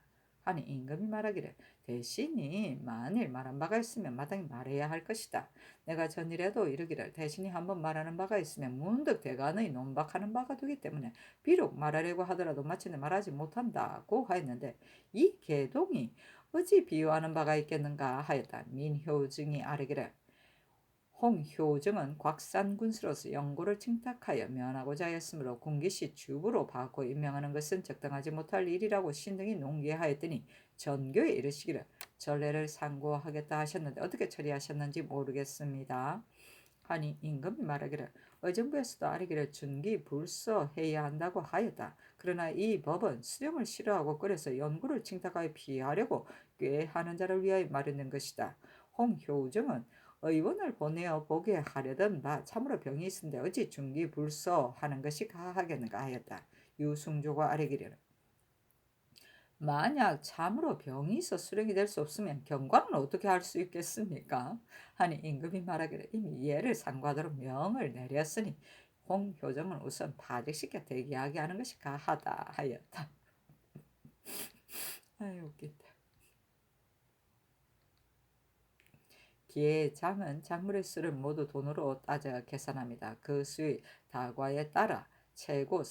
Speaker 1: 하니 임금이 말하기를 대신이 만일 말한 바가 있으면 마땅히 말해야 할 것이다. 내가 전일에도 이르기를 대신이 한번 말하는 바가 있으면 문득 대간의 논박하는 바가 되기 때문에 비록 말하려고 하더라도 마침내 말하지 못한다고 하였는데 이 계동이 어찌 비유하는 바가 있겠는가 하였다. 민효증이 아뢰기를 홍효정은 곽산군수로서 영고를 청탁하여 면하고자 하였으므로 군기시 주부로 받고 임명하는 것은 적당하지 못할 일이라고 신등이 농기하였더니 전교에 이르시기를 전례를 상고하겠다 하셨는데 어떻게 처리하셨는지 모르겠습니다. 하니 임금이 말하기를 의정부에서도 아뢰기를 준기불서해야 한다고 하였다. 그러나 이 법은 수령을 싫어하고 그래서 연구를 청탁하여 피하려고 꾀하는 자를 위하여 마련된 것이다. 홍효정은 의원을 보내어 보게 하려던 바 참으로 병이 있은데 어찌 중기불서하는 것이 가하겠는가 하였다. 유승조가 아뢰기를 만약 참으로 병이 있어 수령이 될 수 없으면 경관은 어떻게 할 수 있겠습니까? 하니 임금이 말하기를 이미 예를 상과대로 명을 내렸으니 홍효정은 우선 파직시켜 대기하게 하는 것이 가하다 하였다. 아유 웃긴다. 기의 장은 작물의 수를 모두 돈으로 따져 계산합니다. 그 수의 다과에 따라 최고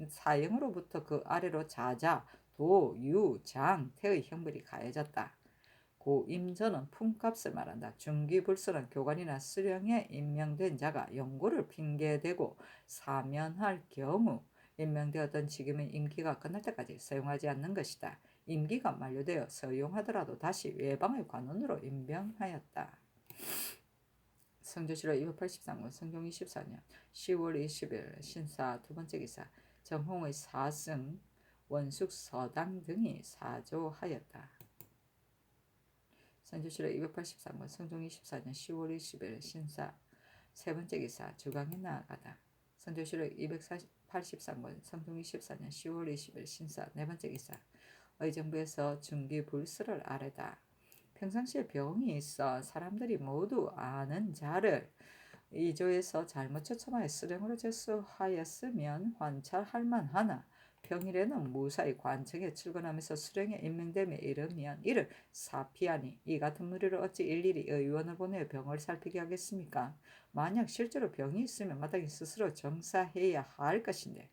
Speaker 1: 사형으로부터 그 아래로 자자, 도, 유, 장, 태의 형벌이 가해졌다. 고 임전은 품값을 말한다. 중기불설은 교관이나 수령에 임명된 자가 영고를 핑계대고 사면할 경우 임명되었던 직임의 임기가 끝날 때까지 사용하지 않는 것이다. 임기가 만료되어 서용하더라도 다시 외방의 관원으로 임명하였다. 성조실록 283권 성종 24년 10월 20일 신사 두 번째 기사 정홍의 사승 원숙 서당 등이 사조하였다. 성조실록 283권 성종 24년 10월 20일 신사 세 번째 기사 주강에 나아가다. 성조실록 283권 성종 24년 10월 20일 신사 네 번째 기사 의정부에서 중기불수를 아뢰다. 평상시에 병이 있어 사람들이 모두 아는 자를 이조에서 잘못 처참하여 수령으로 제수하였으면 환찰할 만하나 평일에는 무사히 관청에 출근하면서 수령에 임명됨에 이르면 이를 사피하니 이 같은 무리를 어찌 일일이 의원을 보내어 병을 살피게 하겠습니까? 만약 실제로 병이 있으면 마땅히 스스로 정사해야 할 것인데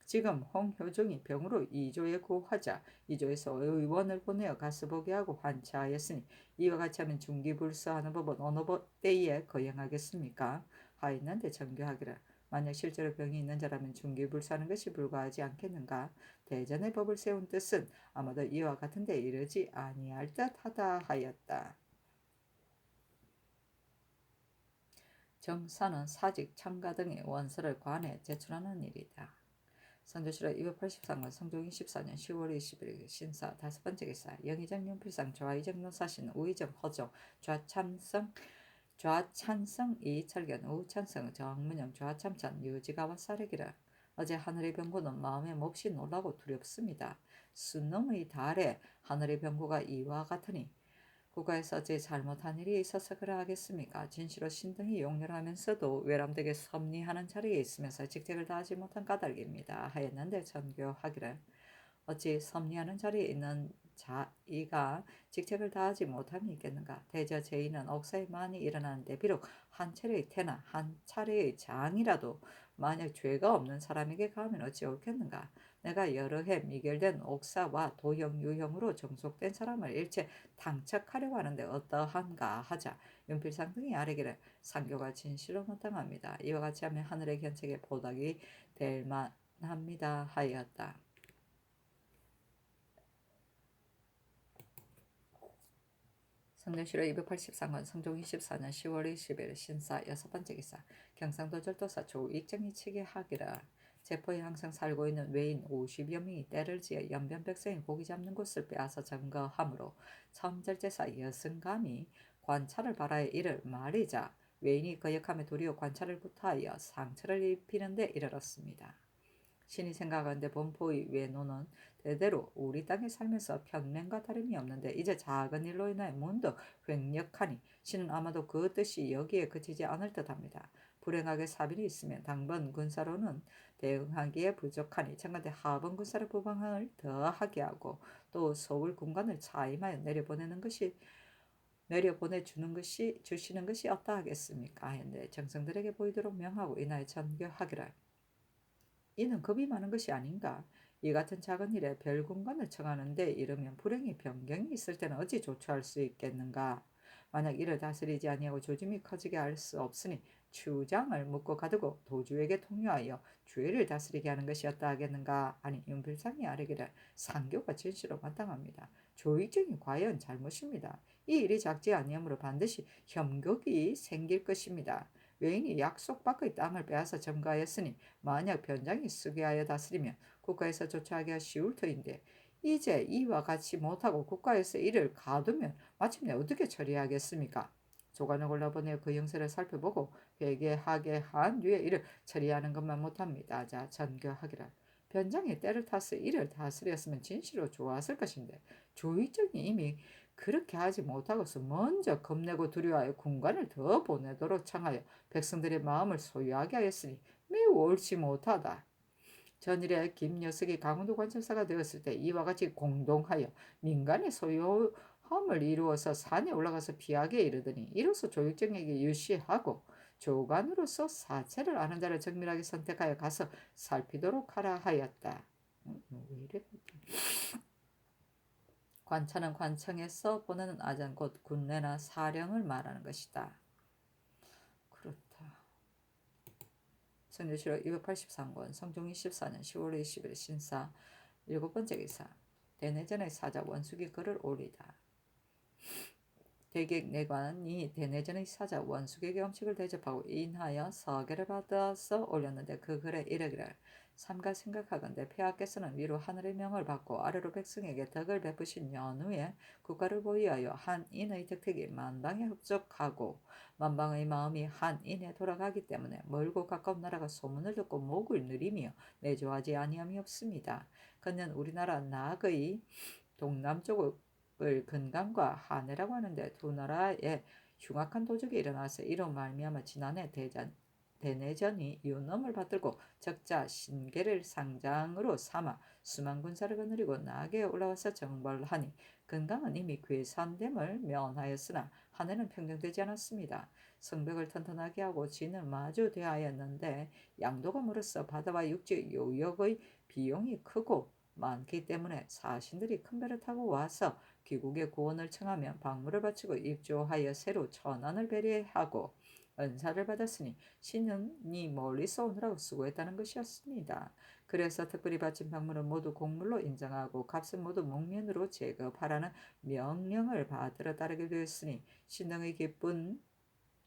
Speaker 1: 지금 홍효종이 병으로 이조에 고하자 이조에서 의원을 보내어 가서 보게 하고 환차하였으니 이와 같이 하면 중기불서하는 법은 어느 때에 거행하겠습니까? 하였는데 정교하기를 만약 실제로 병이 있는 자라면 중기불사하는 것이 불가하지 않겠는가? 대전의 법을 세운 뜻은 아마도 이와 같은 데 이르지 아니할 듯하다 하였다. 정사는 사직, 참가 등의 원서를 관에 제출하는 일이다. 선조실록 283권 성종 24년 10월 20일 신사 다섯 번째 기사 영의정 윤필상 좌의정 노사신 우의정 허종 좌찬성 이철견 우찬성 정문영 좌참찬 유지가와 사례기라 어제 하늘의 병고는 마음에 몹시 놀라고 두렵습니다. 순놈의 달에 하늘의 병고가 이와 같으니 국가에서 제 잘못한 일이 있어서 그러하겠습니까? 진시로 신등이 용렬하면서도 외람되게 섭리하는 자리에 있으면서 직책을 다하지 못한 까닭입니다. 하였는데 전교하기를 어찌 섭리하는 자리에 있는 자이가 직책을 다하지 못함이 있겠는가? 대저 제의는 억사에 많이 일어나는데 비록 한 차례의 태나 한 차례의 장이라도 만약 죄가 없는 사람에게 가면 어찌 옳겠는가? 내가 여러 해 미결된 옥사와 도형, 유형으로 정속된 사람을 일체 당착하려고 하는데 어떠한가 하자 윤필상 등이 아뢰기를 상교가 진실로 마땅합니다. 이와 같이 하면 하늘의 견책에 보답이 될 만합니다 하였다. 성종실록 283권 성종 24년 10월 20일 신사 여섯 번째 기사 경상도 절도사 조익정이 치게하기라 제포에 항상 살고 있는 외인 50여 명이 때를 지어 연변백성이 고기 잡는 곳을 빼앗아 점거하므로 첨절제사 여승감이 관찰을 바라에 이를 말이자 외인이 거역함에 도리어 관찰을 구타하여 상처를 입히는 데 이르렀습니다. 신이 생각하는데 범포의 외노는 대대로 우리 땅에 살면서 편맹과 다름이 없는데 이제 작은 일로 인하여 문득 횡력하니 신은 아마도 그 뜻이 여기에 그치지 않을 듯합니다. 불행하게 사빈이 있으면 당번 군사로는 대응하기에 부족하니 청간대 하번 군사를 부방을 더하게 하고 또 서울 군관을 차임하여 주시는 것이 어떠하겠습니까? 했는데 정성들에게 보이도록 명하고 이날 전교하기를 이는 겁이 많은 것이 아닌가? 이 같은 작은 일에 별군관을 청하는데 이르면 불행히 변경이 있을 때는 어찌 조처할 수 있겠는가? 만약 이를 다스리지 아니하고 조짐이 커지게 할 수 없으니 추장을 묶고 가두고 도주에게 통요하여 주의를 다스리게 하는 것이었다 하겠는가? 아니 윤필상이 아뢰기를 상교가 진실로 마땅합니다. 조익정이 과연 잘못입니다. 이 일이 작지 아니하므로 반드시 혐격이 생길 것입니다. 외인이 약속 밖의 땅을 빼앗아 점거하였으니 만약 변장이 쓰게 하여 다스리면 국가에서 조처하기가 쉬울 터인데 이제 이와 같이 못하고 국가에서 이를 가두면 마침내 어떻게 처리하겠습니까? 조관을 골라보내 그 형세를 살펴보고 회개하게 한 뒤에 이를 처리하는 것만 못합니다. 자 전교하기라 변장에 때를 타서 이를 다스렸으면 진실로 좋았을 것인데 조익정이 이미 그렇게 하지 못하고서 먼저 겁내고 두려워하여 군관을 더 보내도록 청하여 백성들의 마음을 소유하게 하였으니 매우 옳지 못하다. 전일에 김여석이 강원도 관찰사가 되었을 때 이와 같이 공동하여 민간의 소유함을 이루어서 산에 올라가서 피하게 이르더니 이로써 조익정에게 유시하고 조관으로서 사체를 아는 자를 정밀하게 선택하여 가서 살피도록 하라 하였다. 왜 이래? 관차는 관청에서 보내는 아전 곧 군례나 사령을 말하는 것이다. 그렇다. 성조실록 283권 성종 24년 10월 20일 신사 7번째 기사 대내전의 사자 원숙이 글을 올리다. 대객내관이 대내전의 사자 원숙에게 음식을 대접하고 인하여 서계를 받아서 올렸는데 그 글에 이르기를 삼가 생각하건대 폐하께서는 위로 하늘의 명을 받고 아래로 백성에게 덕을 베푸신 연후에 국가를 보위하여 한인의 덕택이 만방에 흡족하고 만방의 마음이 한인에 돌아가기 때문에 멀고 가까운 나라가 소문을 듣고 목을 누리며 내조하지 아니함이 없습니다. 그는 우리나라 낙의 동남쪽을 근강과 하내라고 하는데 두 나라에 흉악한 도적이 일어나서 이로 말미암아 지난해 대내전이 유놈을 받들고 적자 신계를 상장으로 삼아 수만 군사를 거느리고 낙에 올라와서 정벌하니 근강은 이미 괴산됨을 면하였으나 하내는 평정되지 않았습니다. 성벽을 튼튼하게 하고 진을 마주 대하였는데 양도가 멀어서 바다와 육지 요역의 비용이 크고 많기 때문에 사신들이 큰 배를 타고 와서 귀국의 구원을 청하면 박물을 바치고 입조하여 새로 천안을 배려하고 은사를 받았으니 신은이 멀리서 오느라고 수고했다는 것이었습니다. 그래서 특별히 바친 박물은 모두 곡물로 인정하고 값은 모두 목면으로 제거하라는 명령을 받들어 따르게 되었으니 신흥의 기쁜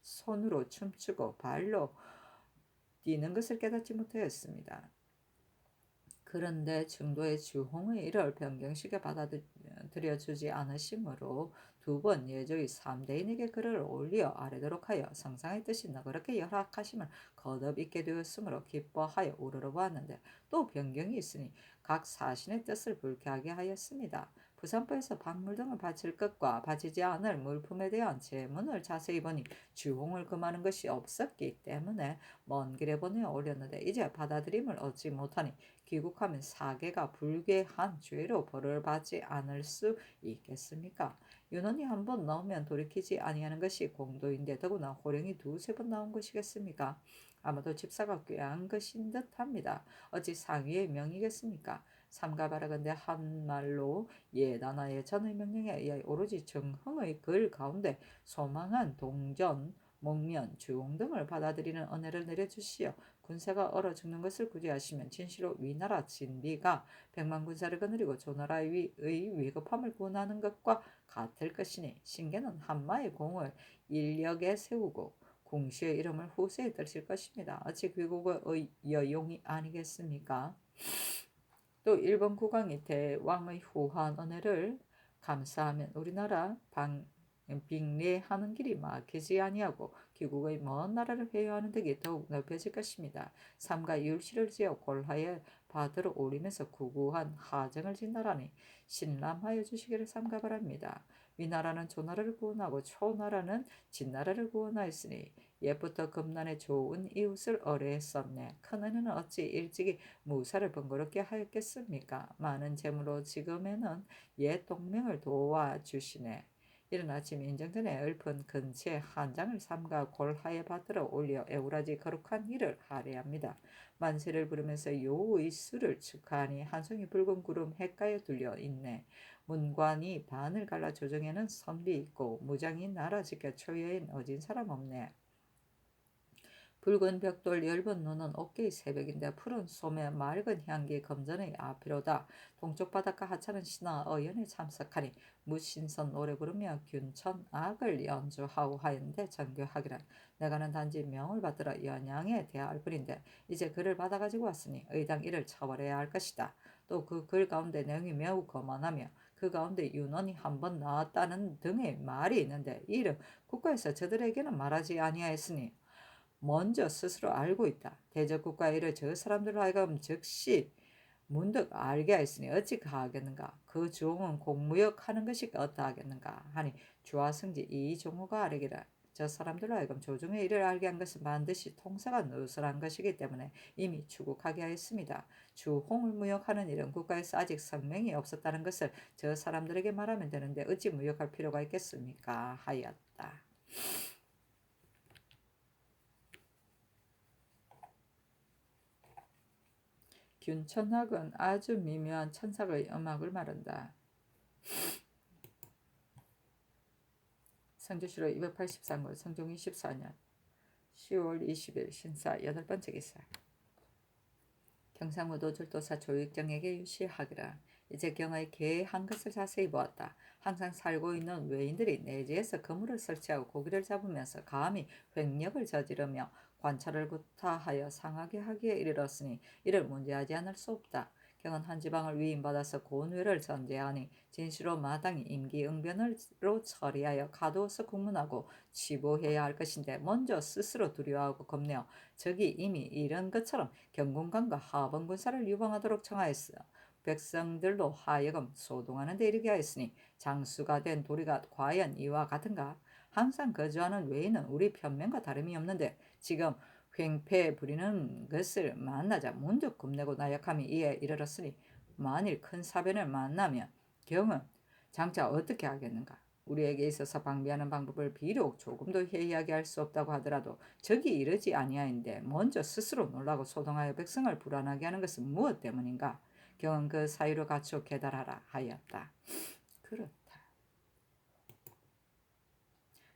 Speaker 1: 손으로 춤추고 발로 뛰는 것을 깨닫지 못하였습니다. 그런데 중도의 주홍의 일을 변경시켜 받아들여주지 않으시므로 두 번 예조의 3대인에게 글을 올려 아뢰도록 하여 성상의 뜻이 너그럽게 열악하심을 거듭 있게 되었으므로 기뻐하여 우러러보았는데 또 변경이 있으니 각 사신의 뜻을 불쾌하게 하였습니다. 부산포에서 박물 등을 바칠 것과 바치지 않을 물품에 대한 제문을 자세히 보니 주홍을 금하는 것이 없었기 때문에 먼 길에 보내어 올렸는데 이제 받아들임을 얻지 못하니 귀국하면 사계가 불괴한 죄로 벌을 받지 않을 수 있겠습니까? 윤원이 한 번 나오면 돌이키지 아니하는 것이 공도인데 더구나 호령이 두세 번 나온 것이겠습니까? 아마도 집사가 꾀한 것인 듯합니다. 어찌 상위의 명이겠습니까? 삼가바라건대 한말로 예단하에 전의 명령에 의하여 오로지 정흥의 글 가운데 소망한 동전, 목면, 주홍 등을 받아들이는 은혜를 내려주시어 군사가 얼어 죽는 것을 구제하시면 진실로 위나라 진비가 백만 군사를 거느리고 조나라의 위급함을 구원하는 것과 같을 것이니 신계는 한마의 공을 인력에 세우고 공시의 이름을 후세에 떨칠 것입니다. 어찌 귀국의 여용이 아니겠습니까? 또 일본 국왕이 대왕의 후한 은혜를 감사하면 우리나라 빙례하는 길이 막히지 아니하고 귀국의 먼 나라를 회유하는 덕이 더욱 넓혀질 것입니다. 삼가 율시를 지어 골하에 받으러 올리면서 구구한 하정을 진나라니 신람하여 주시기를 삼가 바랍니다. 위나라는 조나라를 구원하고 초나라는 진나라를 구원하였으니 옛부터 금난에 좋은 이웃을 어뢰했었네. 큰은혜는 어찌 일찍이 무사를 번거롭게 하였겠습니까? 많은 재물로 지금에는 옛 동맹을 도와주시네. 이른 아침 인정전에 읊은 근체 한 장을 삼가 골하에 받들어 올려 에우라지 거룩한 일을 하례합니다. 만세를 부르면서 요의 수를 축하하니 한 송이 붉은 구름 해가에 둘려 있네. 문관이 반을 갈라 조정에는 선비 있고 무장이 나라 지켜 초여인 어진 사람 없네. 붉은 벽돌 엷은 눈은 어깨의 새벽인데 푸른 솜에 맑은 향기 검전의 아피로다. 동쪽 바닷가 하찮은 신화 어연에 참석하니 무신선 노래 부르며 균천 악을 연주하오 하였는데 정교하기란 내가는 단지 명을 받들어 연양에 대할 뿐인데 이제 글을 받아가지고 왔으니 의당 이를 처벌해야 할 것이다. 또 그 글 가운데 내용이 매우 거만하며 그 가운데 윤원이 한번 나왔다는 등의 말이 있는데 이를 국가에서 저들에게는 말하지 아니하였으니 먼저 스스로 알고 있다. 대적국가의 일을 저 사람들로 하여금 즉시 문득 알게 하였으니 어찌 가하겠는가. 그 주홍은 공무역하는 것이 어떠하겠는가 하니 주와 성지 이 종호가 아뢰기를 저 사람들로 하여금 조중의 일을 알게 한 것은 반드시 통사가 누설한 것이기 때문에 이미 추국하게 하였습니다. 주홍을 무역하는 일은 국가에서 아직 성명이 없었다는 것을 저 사람들에게 말하면 되는데 어찌 무역할 필요가 있겠습니까 하였다. 균천학은 아주 미묘한 천삭의 음악을 말한다. 성조실록 283권 성종 24년 10월 20일 신사 8번째 기사. 경상무 노출도사 조익정에게 유시하기라. 이제 경의 계한 것을 자세히 보았다. 항상 살고 있는 외인들이 내지에서 그물을 설치하고 고기를 잡으면서 감히 횡령을 저지르며 관찰을 구타하여 상하게 하기에 이르렀으니 이를 문제하지 않을 수 없다. 경은 한 지방을 위임받아서 고뇌를 전제하니 진시로 마땅히 임기응변으로 처리하여 가두어서 국문하고 치보해야 할 것인데 먼저 스스로 두려워하고 겁내어 적이 이미 이런 것처럼 경공관과 하번군사를 유방하도록 청하였으며 백성들로 하여금 소동하는 데 이르게 하였으니 장수가 된 도리가 과연 이와 같은가? 항상 거주하는 외인은 우리 편명과 다름이 없는데 지금 횡패 부리는 것을 만나자 문득 겁내고 나약함이 이에 이르렀으니 만일 큰 사변을 만나면 경은 장차 어떻게 하겠는가? 우리에게 있어서 방비하는 방법을 비록 조금도 회의하게 할 수 없다고 하더라도 적이 이르지 아니하인데 먼저 스스로 놀라고 소동하여 백성을 불안하게 하는 것은 무엇 때문인가? 경은 그 사유를 갖추어 계달하라 하였다. 그렇다.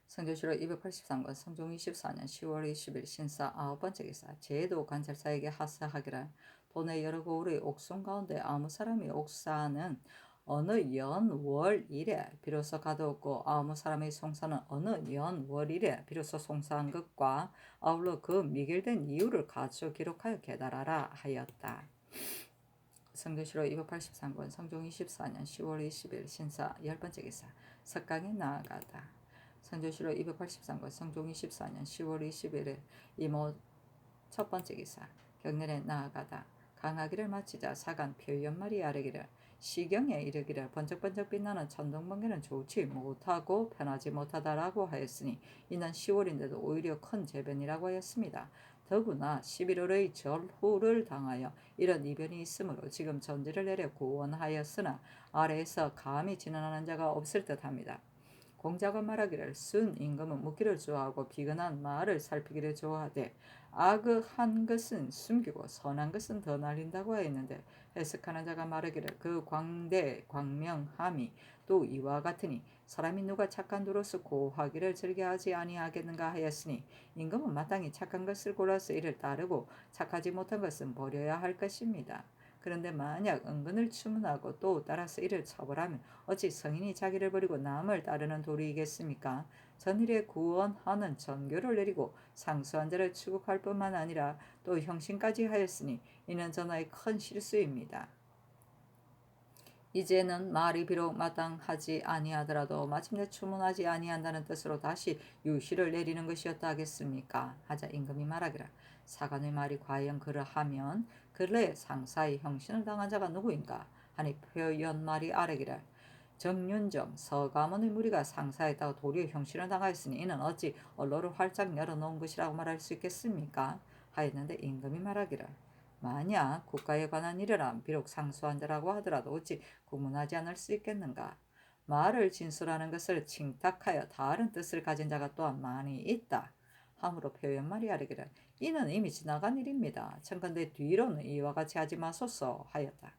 Speaker 1: 성조실록 283권 성종 24년 10월 20일 신사 9번째 기사. 제도 관찰사에게 하사하기를 도내 여러 고을의 옥송 가운데 아무 사람이 옥사는 어느 연월일에 비로소 가두었고 아무 사람의 송사는 어느 연월일에 비로소 송사한 것과 아울러 그 미결된 이유를 갖추어 기록하여 계달하라 하였다. 성조실록 283권 성종 24년 10월 20일 신사 10번째 기사. 석강에 나아가다. 성조실록 283권 성종 24년 10월 21일 이모 첫 번째 기사. 경렬에 나아가다. 강하기를 마치자 사간 표연말이 아뢰기를 시경에 이르기를 번쩍번쩍 빛나는 천둥번개는 좋지 못하고 편하지 못하다라고 하였으니 이는 10월인데도 오히려 큰 재변이라고 하였습니다. 더구나 11월의 절후를 당하여 이런 이변이 있으므로 지금 전지를 내려 구원하였으나 아래에서 감히 진언하는 자가 없을 듯합니다. 공자가 말하기를 순 임금은 묻기를 좋아하고 비근한 말을 살피기를 좋아하되 악한 것은 숨기고 선한 것은 더 날린다고 하였는데 해석하는 자가 말하기를 그 광대 광명함이 또 이와 같으니 사람이 누가 착한 도로서 고하기를 즐겨하지 아니하겠는가 하였으니 임금은 마땅히 착한 것을 골라서 이를 따르고 착하지 못한 것은 버려야 할 것입니다. 그런데 만약 은근을 추문하고 또 따라서 이를 처벌하면 어찌 성인이 자기를 버리고 남을 따르는 도리이겠습니까? 전일에 구원하는 전교를 내리고 상수한 자를 추국할 뿐만 아니라 또 형신까지 하였으니 이는 전하의 큰 실수입니다. 이제는 말이 비록 마땅하지 아니하더라도 마침내 추문하지 아니한다는 뜻으로 다시 유시를 내리는 것이었다 하겠습니까? 하자 임금이 말하기를 사관의 말이 과연 그러하면 근래 상사의 형신을 당한 자가 누구인가? 하니 표연말이 아뢰기를 정윤정 서가문의 무리가 상사했다고 도리어 형신을 당하였으니 이는 어찌 언로를 활짝 열어놓은 것이라고 말할 수 있겠습니까? 하였는데 임금이 말하기를 만약 국가에 관한 일이란 비록 상수한 자라고 하더라도 어찌 구문하지 않을 수 있겠는가? 말을 진술하는 것을 칭탁하여 다른 뜻을 가진 자가 또한 많이 있다. 함으로 표현말이 아뢰기를 이는 이미 지나간 일입니다. 청컨대 뒤로는 이와 같이 하지 마소서 하였다.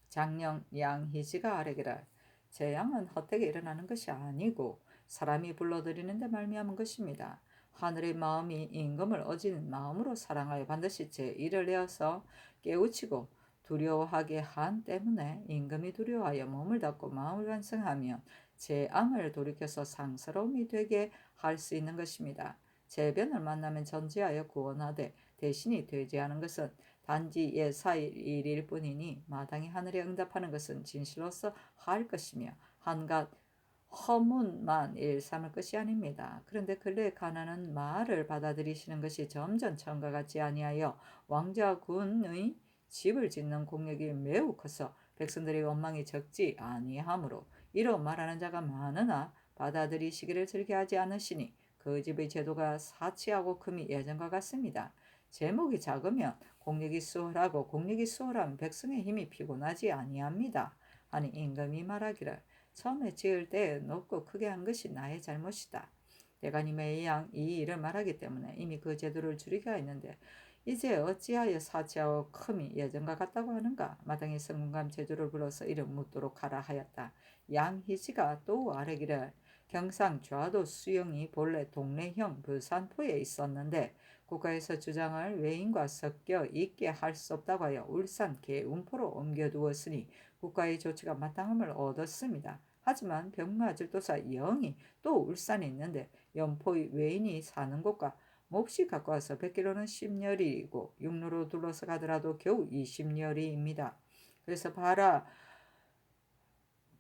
Speaker 1: 장령 양희지가 아뢰기를 재앙은 헛되게 일어나는 것이 아니고 사람이 불러들이는 데 말미암은 것입니다. 하늘의 마음이 임금을 어진 마음으로 사랑하여 반드시 제1을 내어서 깨우치고 두려워하게 한 때문에 임금이 두려워하여 몸을 닫고 마음을 완성하면 재앙을 돌이켜서 상스러움이 되게 할 수 있는 것입니다. 재변을 만나면 전지하여 구원하되 대신이 되지 않은 것은 단지 예사일 일일 뿐이니 마땅히 하늘에 응답하는 것은 진실로서 할 것이며 한갓 허문만 일삼을 것이 아닙니다. 그런데 근래 가난한 말을 받아들이시는 것이 점점 처음과 같지 아니하여 왕자군의 집을 짓는 공력이 매우 커서 백성들의 원망이 적지 아니하므로 이로 말하는 자가 많으나 받아들이시기를 즐겨하지 않으시니 그 집의 제도가 사치하고 금이 예전과 같습니다. 제목이 작으면 공력이 수월하고 공력이 수월하면 백성의 힘이 피곤하지 아니합니다. 하니 임금이 말하기를 처음에 지을 때 높고 크게 한 것이 나의 잘못이다. 대가님의 양 이 일을 말하기 때문에 이미 그 제도를 줄이게 하였는데 이제 어찌하여 사치하고 큼이 예전과 같다고 하는가. 마땅히 성문감 제주를 불러서 이를 묻도록 하라 하였다. 양희지가 또 아뢰기를 경상 좌도 수영이 본래 동래형 부산포에 있었는데 국가에서 주장을 외인과 섞여 있게 할 수 없다고 하여 울산 계운포로 옮겨두었으니 국가의 조치가 마땅함을 얻었습니다. 하지만 병마질도사 영이 또 울산에 있는데 연포의 외인이 사는 곳과 몹시 가까워서 100km는 10여리이고 육로로 둘러서 가더라도 겨우 20여리입니다. 그래서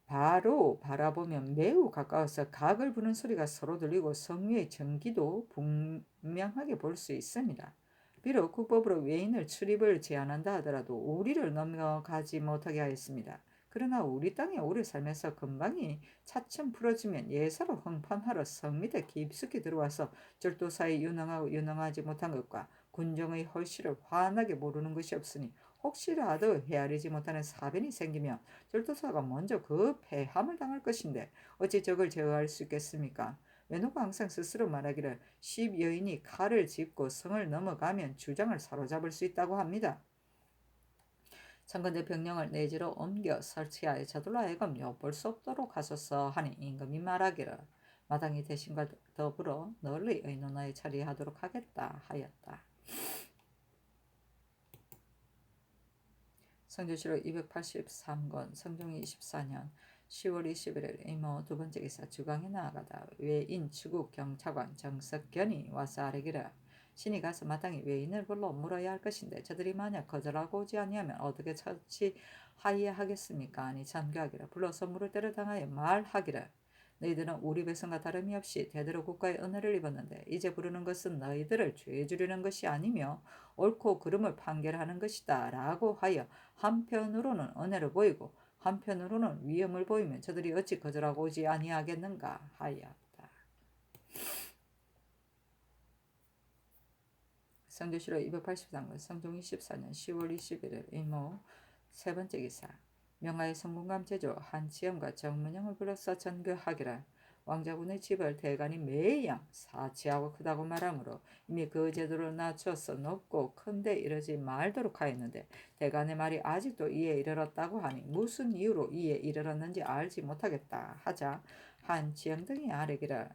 Speaker 1: 바로 바라보면 매우 가까워서 각을 부는 소리가 서로 들리고 성유의 전기도 분명하게 볼 수 있습니다. 비록 국법으로 외인을 출입을 제한한다 하더라도 우리를 넘어가지 못하게 하였습니다. 그러나 우리 땅에 오래 살면서 금방이 차츰 풀어지면 예사로 흥판하러 성 밑에 깊숙이 들어와서 절도사에 유능하고 유능하지 못한 것과 군정의 헐실을 환하게 모르는 것이 없으니 혹시라도 헤아리지 못하는 사변이 생기면 절도사가 먼저 그 폐함을 당할 것인데 어찌 적을 제어할 수 있겠습니까? 외노가 항상 스스로 말하기를 10여인이 칼을 짚고 성을 넘어가면 주장을 사로잡을 수 있다고 합니다. 청건대 병령을 내지로 옮겨 설치하여 저들로 하여금 엿볼 수 없도록 하소서 하니 임금이 말하기를 마땅히 대신과 더불어 널리 의논하여 처리하도록 하겠다 하였다. 성조실록 283권 성종이 24년 10월 21일 이모 두 번째 기사 주강에 나아가다 외인 추국 경차관 정석견이 와서 아뢰기를 신이 가서 마땅히 외인을 불러 물어야 할 것인데 저들이 만약 거절하고 오지 아니하면 어떻게 처치하여야 하겠습니까? 아니 전교하기를 불러서 물을 때를 당하여 말하기를 너희들은 우리 백성과 다름이 없이 대대로 국가의 은혜를 입었는데 이제 부르는 것은 너희들을 죄 주려는 것이 아니며 옳고 그름을 판결하는 것이다 라고 하여 한편으로는 은혜를 보이고 한편으로는 위험을 보이면 저들이 어찌 거절하고 오지 아니하겠는가 하였다. 성조실록 283권 성종 24년 10월 21일 이모 세 번째 기사 명하의 성군감 제조 한치영과 정문영을 불러서 전교하기를 왕자군의 집을 대간이 매양 사치하고 크다고 말하므로 이미 그 제도를 낮춰서 높고 큰데 이르지 말도록 하였는데 대간의 말이 아직도 이에 이르렀다고 하니 무슨 이유로 이에 이르렀는지 알지 못하겠다 하자 한치영 등이 아뢰기를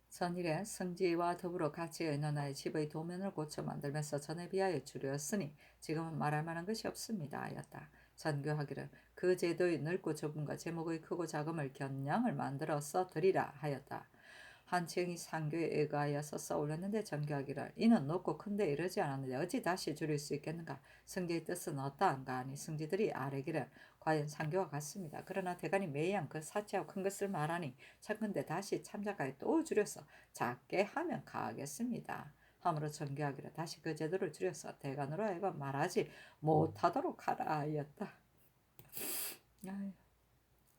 Speaker 1: 전일에 성지와 더불어 같이 의논하여 집의 도면을 고쳐 만들면서 전에 비하여 줄였으니 지금은 말할 만한 것이 없습니다 하였다. 전교하기를 그 제도의 넓고 좁음과 제목의 크고 작음을 견량을 만들어서 드리라 하였다. 한층이 상교에 의거하여서 써올렸는데 전교하기를 이는 높고 큰데 이르지 않았는데 어찌 다시 줄일 수 있겠는가. 성지의 뜻은 어떠한가 하니 성지들이 아뢰기를 과연 상교와 같습니다. 그러나 대간이 매양 그 사치하고 큰 것을 말하니 청컨대 다시 참작하여 또 줄여서 작게 하면 가하겠습니다. 함으로 전교하기를 다시 그 제도를 줄여서 대간으로 하여금 말하지 못하도록 하라 하였다.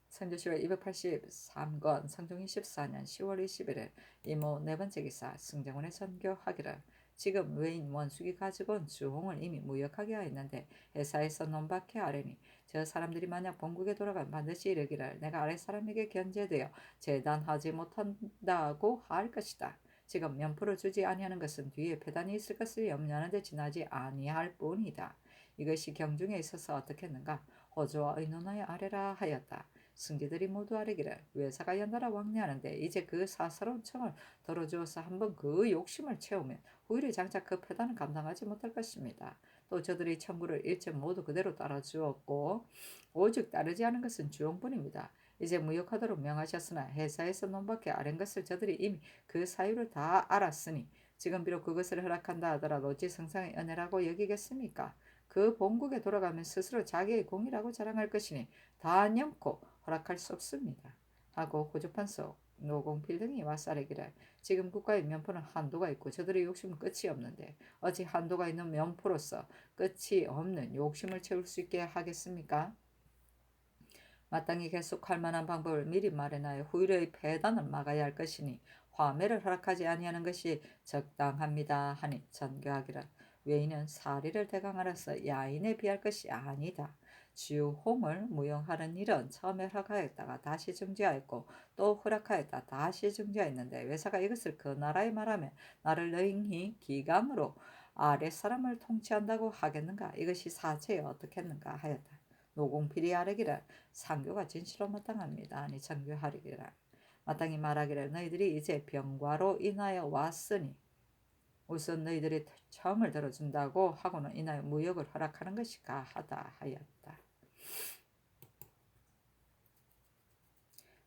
Speaker 1: 성조실록 283권 성종 24년 10월 21일 이모 네 번째 기사 승정원의 선교하기를 지금 외인 원숙이 가지고 온 주홍을 이미 무역하게 하였는데 회사에서 논박해 하려니 저 사람들이 만약 본국에 돌아가면 반드시 이르기를 내가 아랫사람에게 견제되어 재단하지 못한다고 할 것이다. 지금 면포를 주지 아니하는 것은 뒤에 배단이 있을 것을 염려하는데 지나지 아니할 뿐이다. 이것이 경중에 있어서 어떻겠는가. 호조와 의논하여 아뢰라 하였다. 승지들이 모두 아뢰기를 외사가 연달아 왕래하는데 이제 그 사사로운 청을 덜어주어서 한번 그 욕심을 채우면 후일에 장차 그 표단은 감당하지 못할 것입니다. 또 저들이 청구를 일체 모두 그대로 따라주었고 오직 따르지 않은 것은 주용뿐입니다. 이제 무역하도록 명하셨으나 회사에서 논밖에 아랜 것을 저들이 이미 그 사유를 다 알았으니 지금 비록 그것을 허락한다 하더라도 어찌 성상의 은혜라고 여기겠습니까? 그 본국에 돌아가면 스스로 자기의 공이라고 자랑할 것이니 단연코 허락할 수 없습니다. 하고 고조판서 노공필 등이 맞사르기를 지금 국가의 면포는 한도가 있고 저들의 욕심은 끝이 없는데 어찌 한도가 있는 면포로서 끝이 없는 욕심을 채울 수 있게 하겠습니까? 마땅히 계속할 만한 방법을 미리 마련하여 후일의 폐단을 막아야 할 것이니 화매를 허락하지 아니하는 것이 적당합니다 하니 전교하기를 외인은 사리를 대강하라서 야인에 비할 것이 아니다. 주홍을 무용하는 일은 처음에 허락하였다가 다시 중지하였고 또 허락하였다 다시 중지하였는데 외사가 이것을 그 나라에 말하면 나를 능히 기강으로 아랫사람을 통치한다고 하겠는가? 이것이 사체에 어떻겠는가 하였다. 노공필이 아뢰기를 상교가 진실로 마땅합니다. 아니 정교하리기라. 마땅히 말하기를 너희들이 이제 병과로 인하여 왔으니 우선 너희들이 청을 들어준다고 하고는 인하여 무역을 허락하는 것이 가하다 하였다.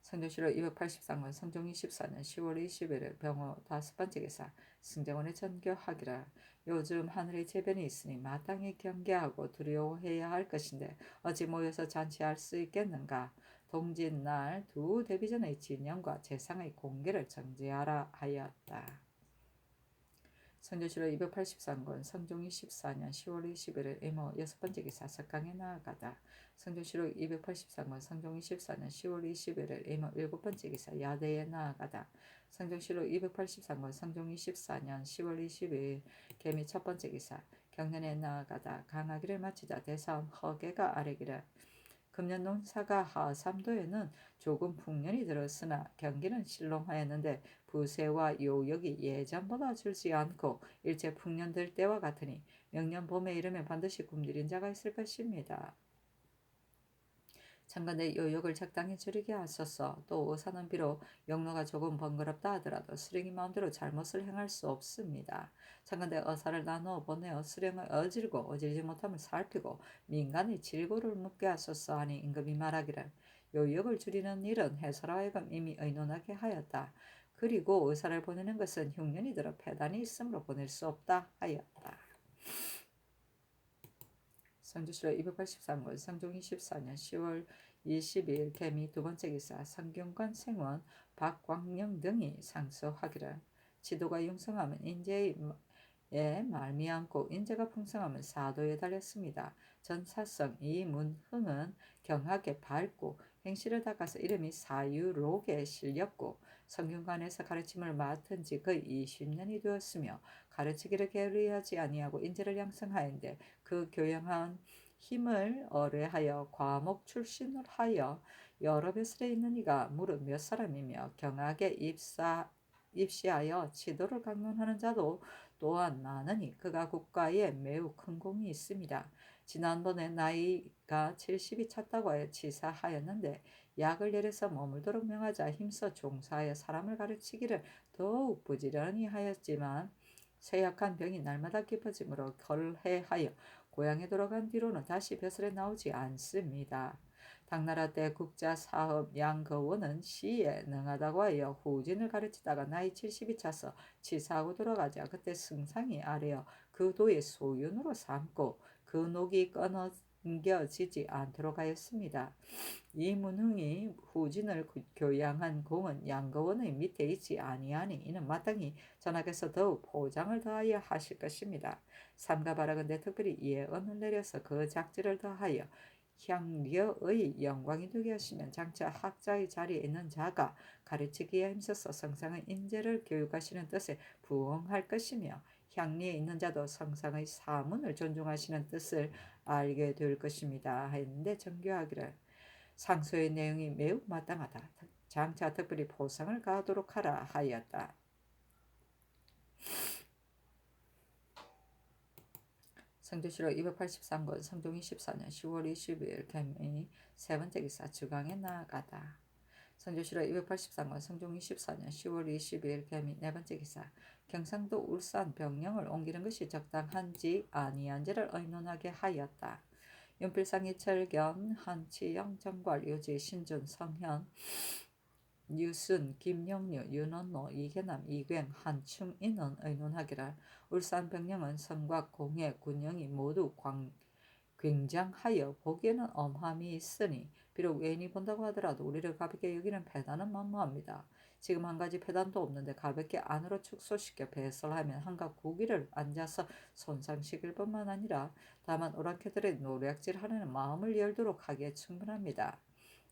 Speaker 1: 성조실록 283권 성종 24년 10월 21일 병호 5번째 기사 승정원의 전교하기라. 요즘 하늘에 재변이 있으니 마땅히 경계하고 두려워해야 할 것인데 어찌 모여서 잔치할 수 있겠는가. 동짓날 두 데뷔전의 진영과 재상의 공개를 정지하라 하였다. 성조실록 283권 성종 24년 10월 21일 이모 6번째 기사 석강에 나아가다. 성조실록 283권 성종 24년 10월 21일 이모 7번째 기사 야대에 나아가다. 성조실록 283권 성종 24년 10월 22일 개미 첫번째 기사 경년에 나아가다. 강하기를 마치자 대사원 허계가 아뢰기를 금년 농사가 하삼도에는 조금 풍년이 들었으나 경기는 실롱하였는데 부세와 요역이 예전보다 줄지 않고 일제 풍년 들 때와 같으니 명년 봄에 이르면 반드시 굶주린 자가 있을 것입니다. 참관대 요역을 적당히 줄이게 하소서. 또 의사는 비록 영로가 조금 번거롭다 하더라도 수령이 마음대로 잘못을 행할 수 없습니다. 참관대 의사를 나누어 보내어 수령을 어질고 어질지 못함을 살피고 민간의 질고를 묻게 하소서 하니 임금이 말하기를 요역을 줄이는 일은 해서라 하여금 이미 의논하게 하였다. 그리고 의사를 보내는 것은 흉년이 들어 폐단이 있으므로 보낼 수 없다 하였다. 성조실록 283권 성종 24년 10월 22일 개미 두번째 기사 성균관 생원 박광영 등이 상소하기를 지도가 융성하면 인재의 말미암고 인재가 풍성하면 사도에 달렸습니다. 전사성 이문흥은 경하게 밝고 행실을 닦아서 이름이 사유록에 실렸고 성균관에서 가르침을 맡은 지 거의 20년이 되었으며 가르치기를 게을리하지 아니하고 인재를 양성하였는데 그 교양한 힘을 어뢰하여 과목 출신을 하여 여러 벼슬에 있는 이가 무릇 몇 사람이며 경하게 입시하여 지도를 강론하는 자도 또한 많으니 그가 국가에 매우 큰 공이 있습니다. 지난번에 나이가 70이 찼다고 하여 치사하였는데 약을 내려서 머물도록 명하자 힘써 종사하여 사람을 가르치기를 더욱 부지런히 하였지만 쇠약한 병이 날마다 깊어지므로 결해하여 고향에 돌아간 뒤로는 다시 벼슬에 나오지 않습니다. 당나라 때 국자 사업 양거원은 시에 능하다고 하여 후진을 가르치다가 나이 70이 차서 치사하고 돌아가자 그때 승상이 아뢰어 그 도의 소윤으로 삼고 그 녹이 끊어지지 않도록 하였습니다. 이문흥이 후진을 교양한 공은 양거원의 밑에 있지 아니하니 이는 마땅히 전하께서 더욱 포장을 더하여 하실 것입니다. 삼가 바라건대 특별히 예언을 내려서 그 작지를 더하여 향려의 영광이 되게 하시면 장차 학자의 자리에 있는 자가 가르치기에 힘써서 성상의 인재를 교육하시는 뜻에 부응할 것이며 향리에 있는 자도 성상의 사문을 존중하시는 뜻을 알게 될 것입니다. 하였는데 정교하기를 상소의 내용이 매우 마땅하다. 장차 특별히 포상을 가하도록 하라 하였다. 성조실록 283권 성종 24년 10월 22일 개미 세번째 기사 주강에 나아가다. 성조실록 283권 성종 24년 10월 22일 개미 네번째 기사 경상도 울산 병령을 옮기는 것이 적당한지 아니한지를 의논하게 하였다. 윤필상 이철견 한치영 정괄 유지 신준 성현 유순 김영류 윤원노 이계남 이괭 한충인은 의논하기를 울산 병령은 성곽 공해 군영이 모두 굉장하여 보기에는 엄함이 있으니 비록 외인이 본다고 하더라도 우리를 가볍게 여기는 패단은 만무합니다. 지금 한 가지 폐단도 없는데 가볍게 안으로 축소시켜 배설하면 한갖 고기를 앉아서 손상시킬 뿐만 아니라 다만 오랑캐들의 노략질하려는 마음을 열도록 하기에 충분합니다.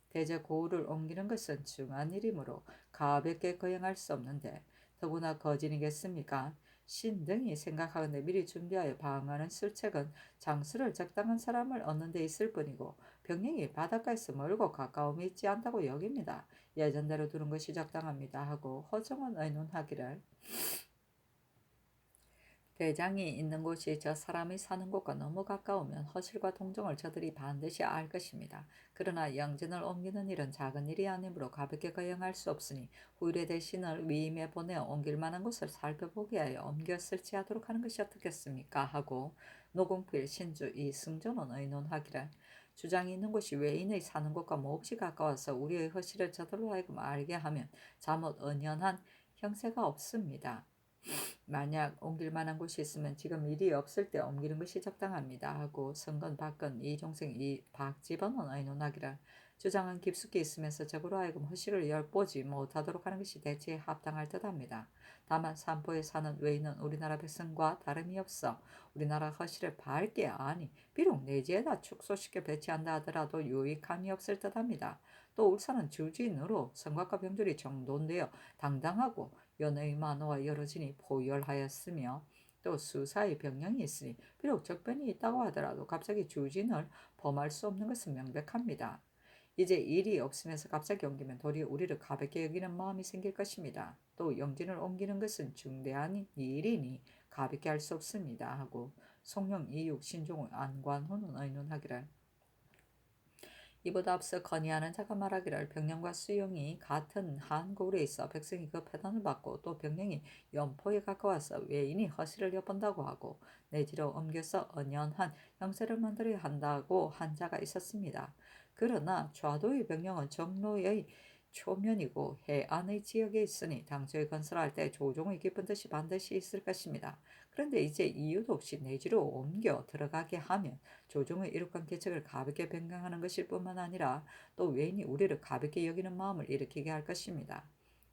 Speaker 1: 대제 고을을 옮기는 것은 중한 일이므로 가볍게 거행할 수 없는데 더구나 거진이겠습니까? 신 등이 생각하건대 미리 준비하여 방어하는 술책은 장수를 적당한 사람을 얻는 데 있을 뿐이고 병력이 바닷가에서 멀고 가까움이 있지 않다고 여깁니다. 예전대로 두는 것이 적당합니다 하고 허정은 의논하기를 대장이 있는 곳이 저 사람이 사는 곳과 너무 가까우면 허실과 동정을 저들이 반드시 알 것입니다. 그러나 영진을 옮기는 일은 작은 일이 아니므로 가볍게 거행할 수 없으니 후일에 대신을 위임에 보내어 옮길 만한 곳을 살펴보게 하여 옮겨 설치하도록 하는 것이 어떻겠습니까? 하고 노공필, 신주, 이승조는 의논하기를 주장이 있는 곳이 외인의 사는 곳과 몹시 가까워서 우리의 허실을 저들로 하여금 알게 하면 잘못 은연한 형세가 없습니다. 만약 옮길 만한 곳이 있으면 지금 일이 없을 때 옮기는 것이 적당합니다 하고 성건, 박건, 이종생, 박지번은 의논하기를 주장은 깊숙이 있으면서 적으로 하여금 허실을 엿보지 못하도록 하는 것이 대체에 합당할 듯합니다. 다만 산포에 사는 외인은 우리나라 백성과 다름이 없어 우리나라 허실을 밝게 아니 비록 내지에다 축소시켜 배치한다 하더라도 유익함이 없을 듯합니다. 또 울산은 주진으로 성곽과 병졸이 정돈되어 당당하고 연의 만호와 여러 진이 포열하였으며 또 수사의 병령이 있으니 비록 적변이 있다고 하더라도 갑자기 주진을 범할 수 없는 것은 명백합니다. 이제 일이 없으면서 갑자기 옮기면 도리어 우리를 가볍게 여기는 마음이 생길 것입니다. 또 영진을 옮기는 것은 중대한 일이니 가볍게 할 수 없습니다 하고 송영, 이육, 신종의, 안관호는 의논하기를 이보다 앞서 건의하는 자가 말하기를 병령과 수용이 같은 한 고을에 있어 백성이 그 패단을 받고 또 병령이 연포에 가까워서 외인이 허실을 엿본다고 하고 내지로 옮겨서 언연한 형세를 만들어야 한다고 한 자가 있었습니다. 그러나 좌도의 병령은 정로의 초면이고 해안의 지역에 있으니 당초에 건설할 때 조종의 깊은 뜻이 반드시 있을 것입니다. 그런데 이제 이유도 없이 내지로 옮겨 들어가게 하면 조종의 이룩한 계책을 가볍게 변경하는 것일 뿐만 아니라 또 외인이 우리를 가볍게 여기는 마음을 일으키게 할 것입니다.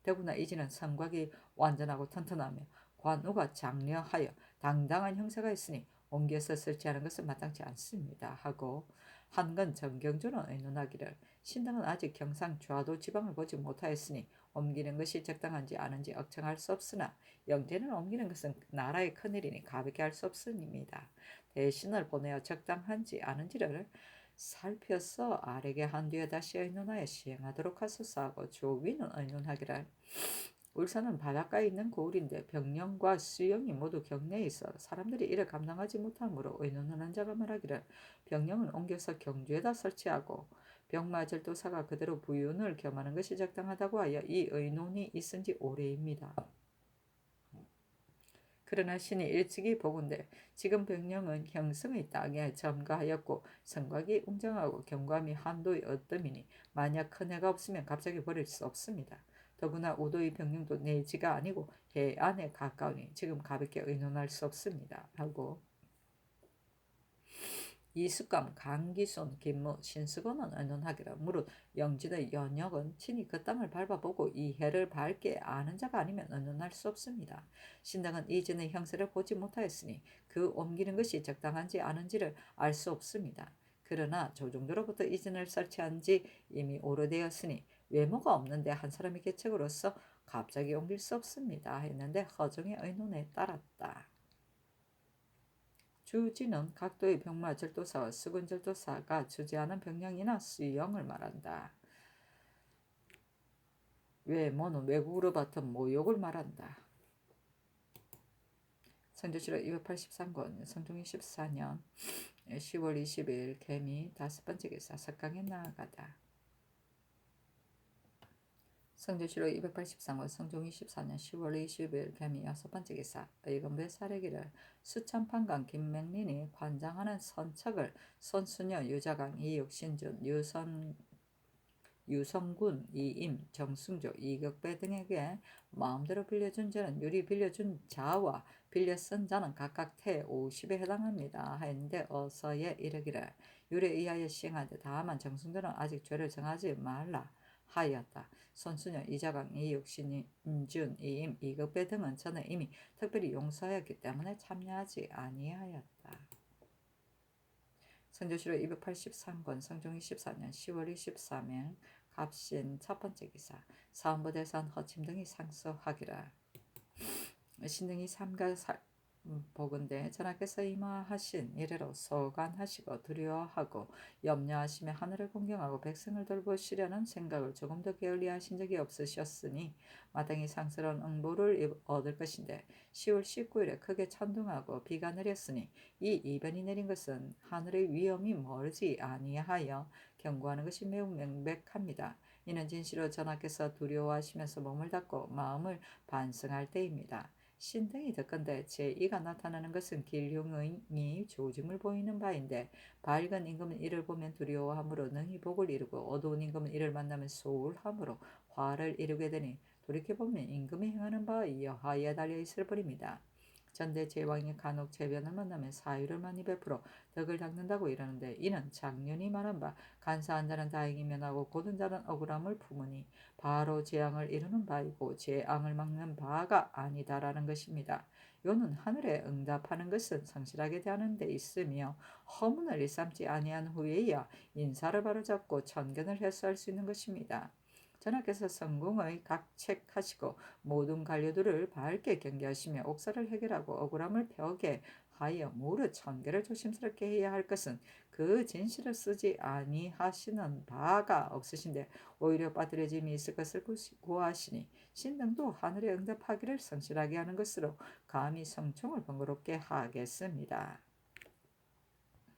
Speaker 1: 더구나 이제는 성곽이 완전하고 튼튼하며 관우가 장려하여 당당한 형세가 있으니 옮겨서 설치하는 것은 마땅치 않습니다 하고 한건 정경조는 의논하기를 신당은 아직 경상 좌도 지방을 보지 못하였으니 옮기는 것이 적당한지 아는지 억청할 수 없으나 영제를 옮기는 것은 나라의 큰일이니 가볍게 할 수 없습니다. 대신을 보내어 적당한지 아는지를 살펴서 아래게 한 뒤에 다시 의논하여 시행하도록 하소서 하고 조위는 의논하기를 울산은 바닷가에 있는 고을인데 병령과 수령이 모두 경내에 있어 사람들이 이를 감당하지 못하므로 의논하는 자가 말하기를 병령은 옮겨서 경주에다 설치하고 병마절도사가 그대로 부윤을 겸하는 것이 적당하다고 하여 이 의논이 있은 지 오래입니다. 그러나 신이 일찍이 보건대 지금 병령은 형성의 땅에 점거하였고 성곽이 웅장하고 경관이 한도의 어뜸이니 만약 큰 해가 없으면 갑자기 버릴 수 없습니다. 더구나 우도의 병령도 내지가 아니고 해안에 가까우니 지금 가볍게 의논할 수 없습니다. 하고 이숙감, 강기손, 김무, 신수건은 의논하기를 무릇 영진의 연역은 친히 그 땅을 밟아보고 이 해를 밝게 아는 자가 아니면 의논할 수 없습니다. 신당은 이전의 형세를 보지 못하였으니 그 옮기는 것이 적당한지 아는지를 알 수 없습니다. 그러나 조정도로부터 이전을 설치한 지 이미 오래되었으니 외모가 없는데 한 사람의 계책으로서 갑자기 옮길 수 없습니다. 했는데 허정의 의논에 따랐다. 주지는 각도의 병마 절도사와 수군 절도사가 주재하는 병령이나 수령을 말한다. 외모는 외국으로부터 모욕을 말한다. 성조실록 283권 성종 24년 10월 20일 개미 5번째 기사 석강에 나아가다. 성조실록 283권 성종 24년 10월 20일 개미 6번째 기사 의금부의 사례기를 수천판강 김맹린이 관장하는 선척을 손수녀 유자강 이육 신준 유성군 이임 정승조 이격배 등에게 마음대로 빌려준 자는 유리 빌려준 자와 빌려 쓴 자는 각각 태 50에 해당합니다 하였는데 어서에 이르기를 율에 의하여 시행하되 다만 정승조는 아직 죄를 정하지 말라 하였다. 손순영, 이자강, 이육, 신준, 이임, 이급배 등은 저는 이미 특별히 용서하였기 때문에 참여하지 아니하였다. 성조실록 283권 성종 24년 10월 23일 갑신 첫 번째 기사 사원부대산 허침 등이 상소하기라. 신등이 삼가 보건대 전하께서 임하하신 이래로 소관하시고 두려워하고 염려하시며 하늘을 공경하고 백성을 돌보시려는 생각을 조금 더 게을리하신 적이 없으셨으니 마땅히 상스러운 응보를 얻을 것인데 10월 19일에 크게 천둥하고 비가 내렸으니 이 이변이 내린 것은 하늘의 위험이 멀지 아니하여 경고하는 것이 매우 명백합니다. 이는 진실로 전하께서 두려워하시면서 몸을 닫고 마음을 반성할 때입니다. 신등이 듣건대 제2가 나타나는 것은 길흉이 조짐을 보이는 바인데 밝은 임금은 이를 보면 두려워함으로 능히 복을 이루고 어두운 임금은 이를 만나면 소울함으로 화를 이루게 되니 돌이켜보면 임금이 행하는 바에 여하에 달려있을 뿐입니다. 전대 제왕이 간혹 제변을 만나면 사유를 많이 베풀어 덕을 닦는다고 이러는데 이는 장년이 말한 바 간사한 자는 다행히 면하고 고든 자는 억울함을 품으니 바로 재앙을 이루는 바이고 재앙을 막는 바가 아니다라는 것입니다. 요는 하늘에 응답하는 것은 성실하게 대하는 데 있으며 허문을 일삼지 아니한 후에야 인사를 바로잡고 천견을 해소할 수 있는 것입니다. 전하께서 성공의 각책하시고 모든 관료들을 밝게 경계하시며 옥사를 해결하고 억울함을 펴게 하여 무릇 천계를 조심스럽게 해야 할 것은 그 진실을 쓰지 아니하시는 바가 없으신데 오히려 빠뜨려짐이 있을 것을 구하시니 신등도 하늘에 응답하기를 성실하게 하는 것으로 감히 성총을 번거롭게 하겠습니다.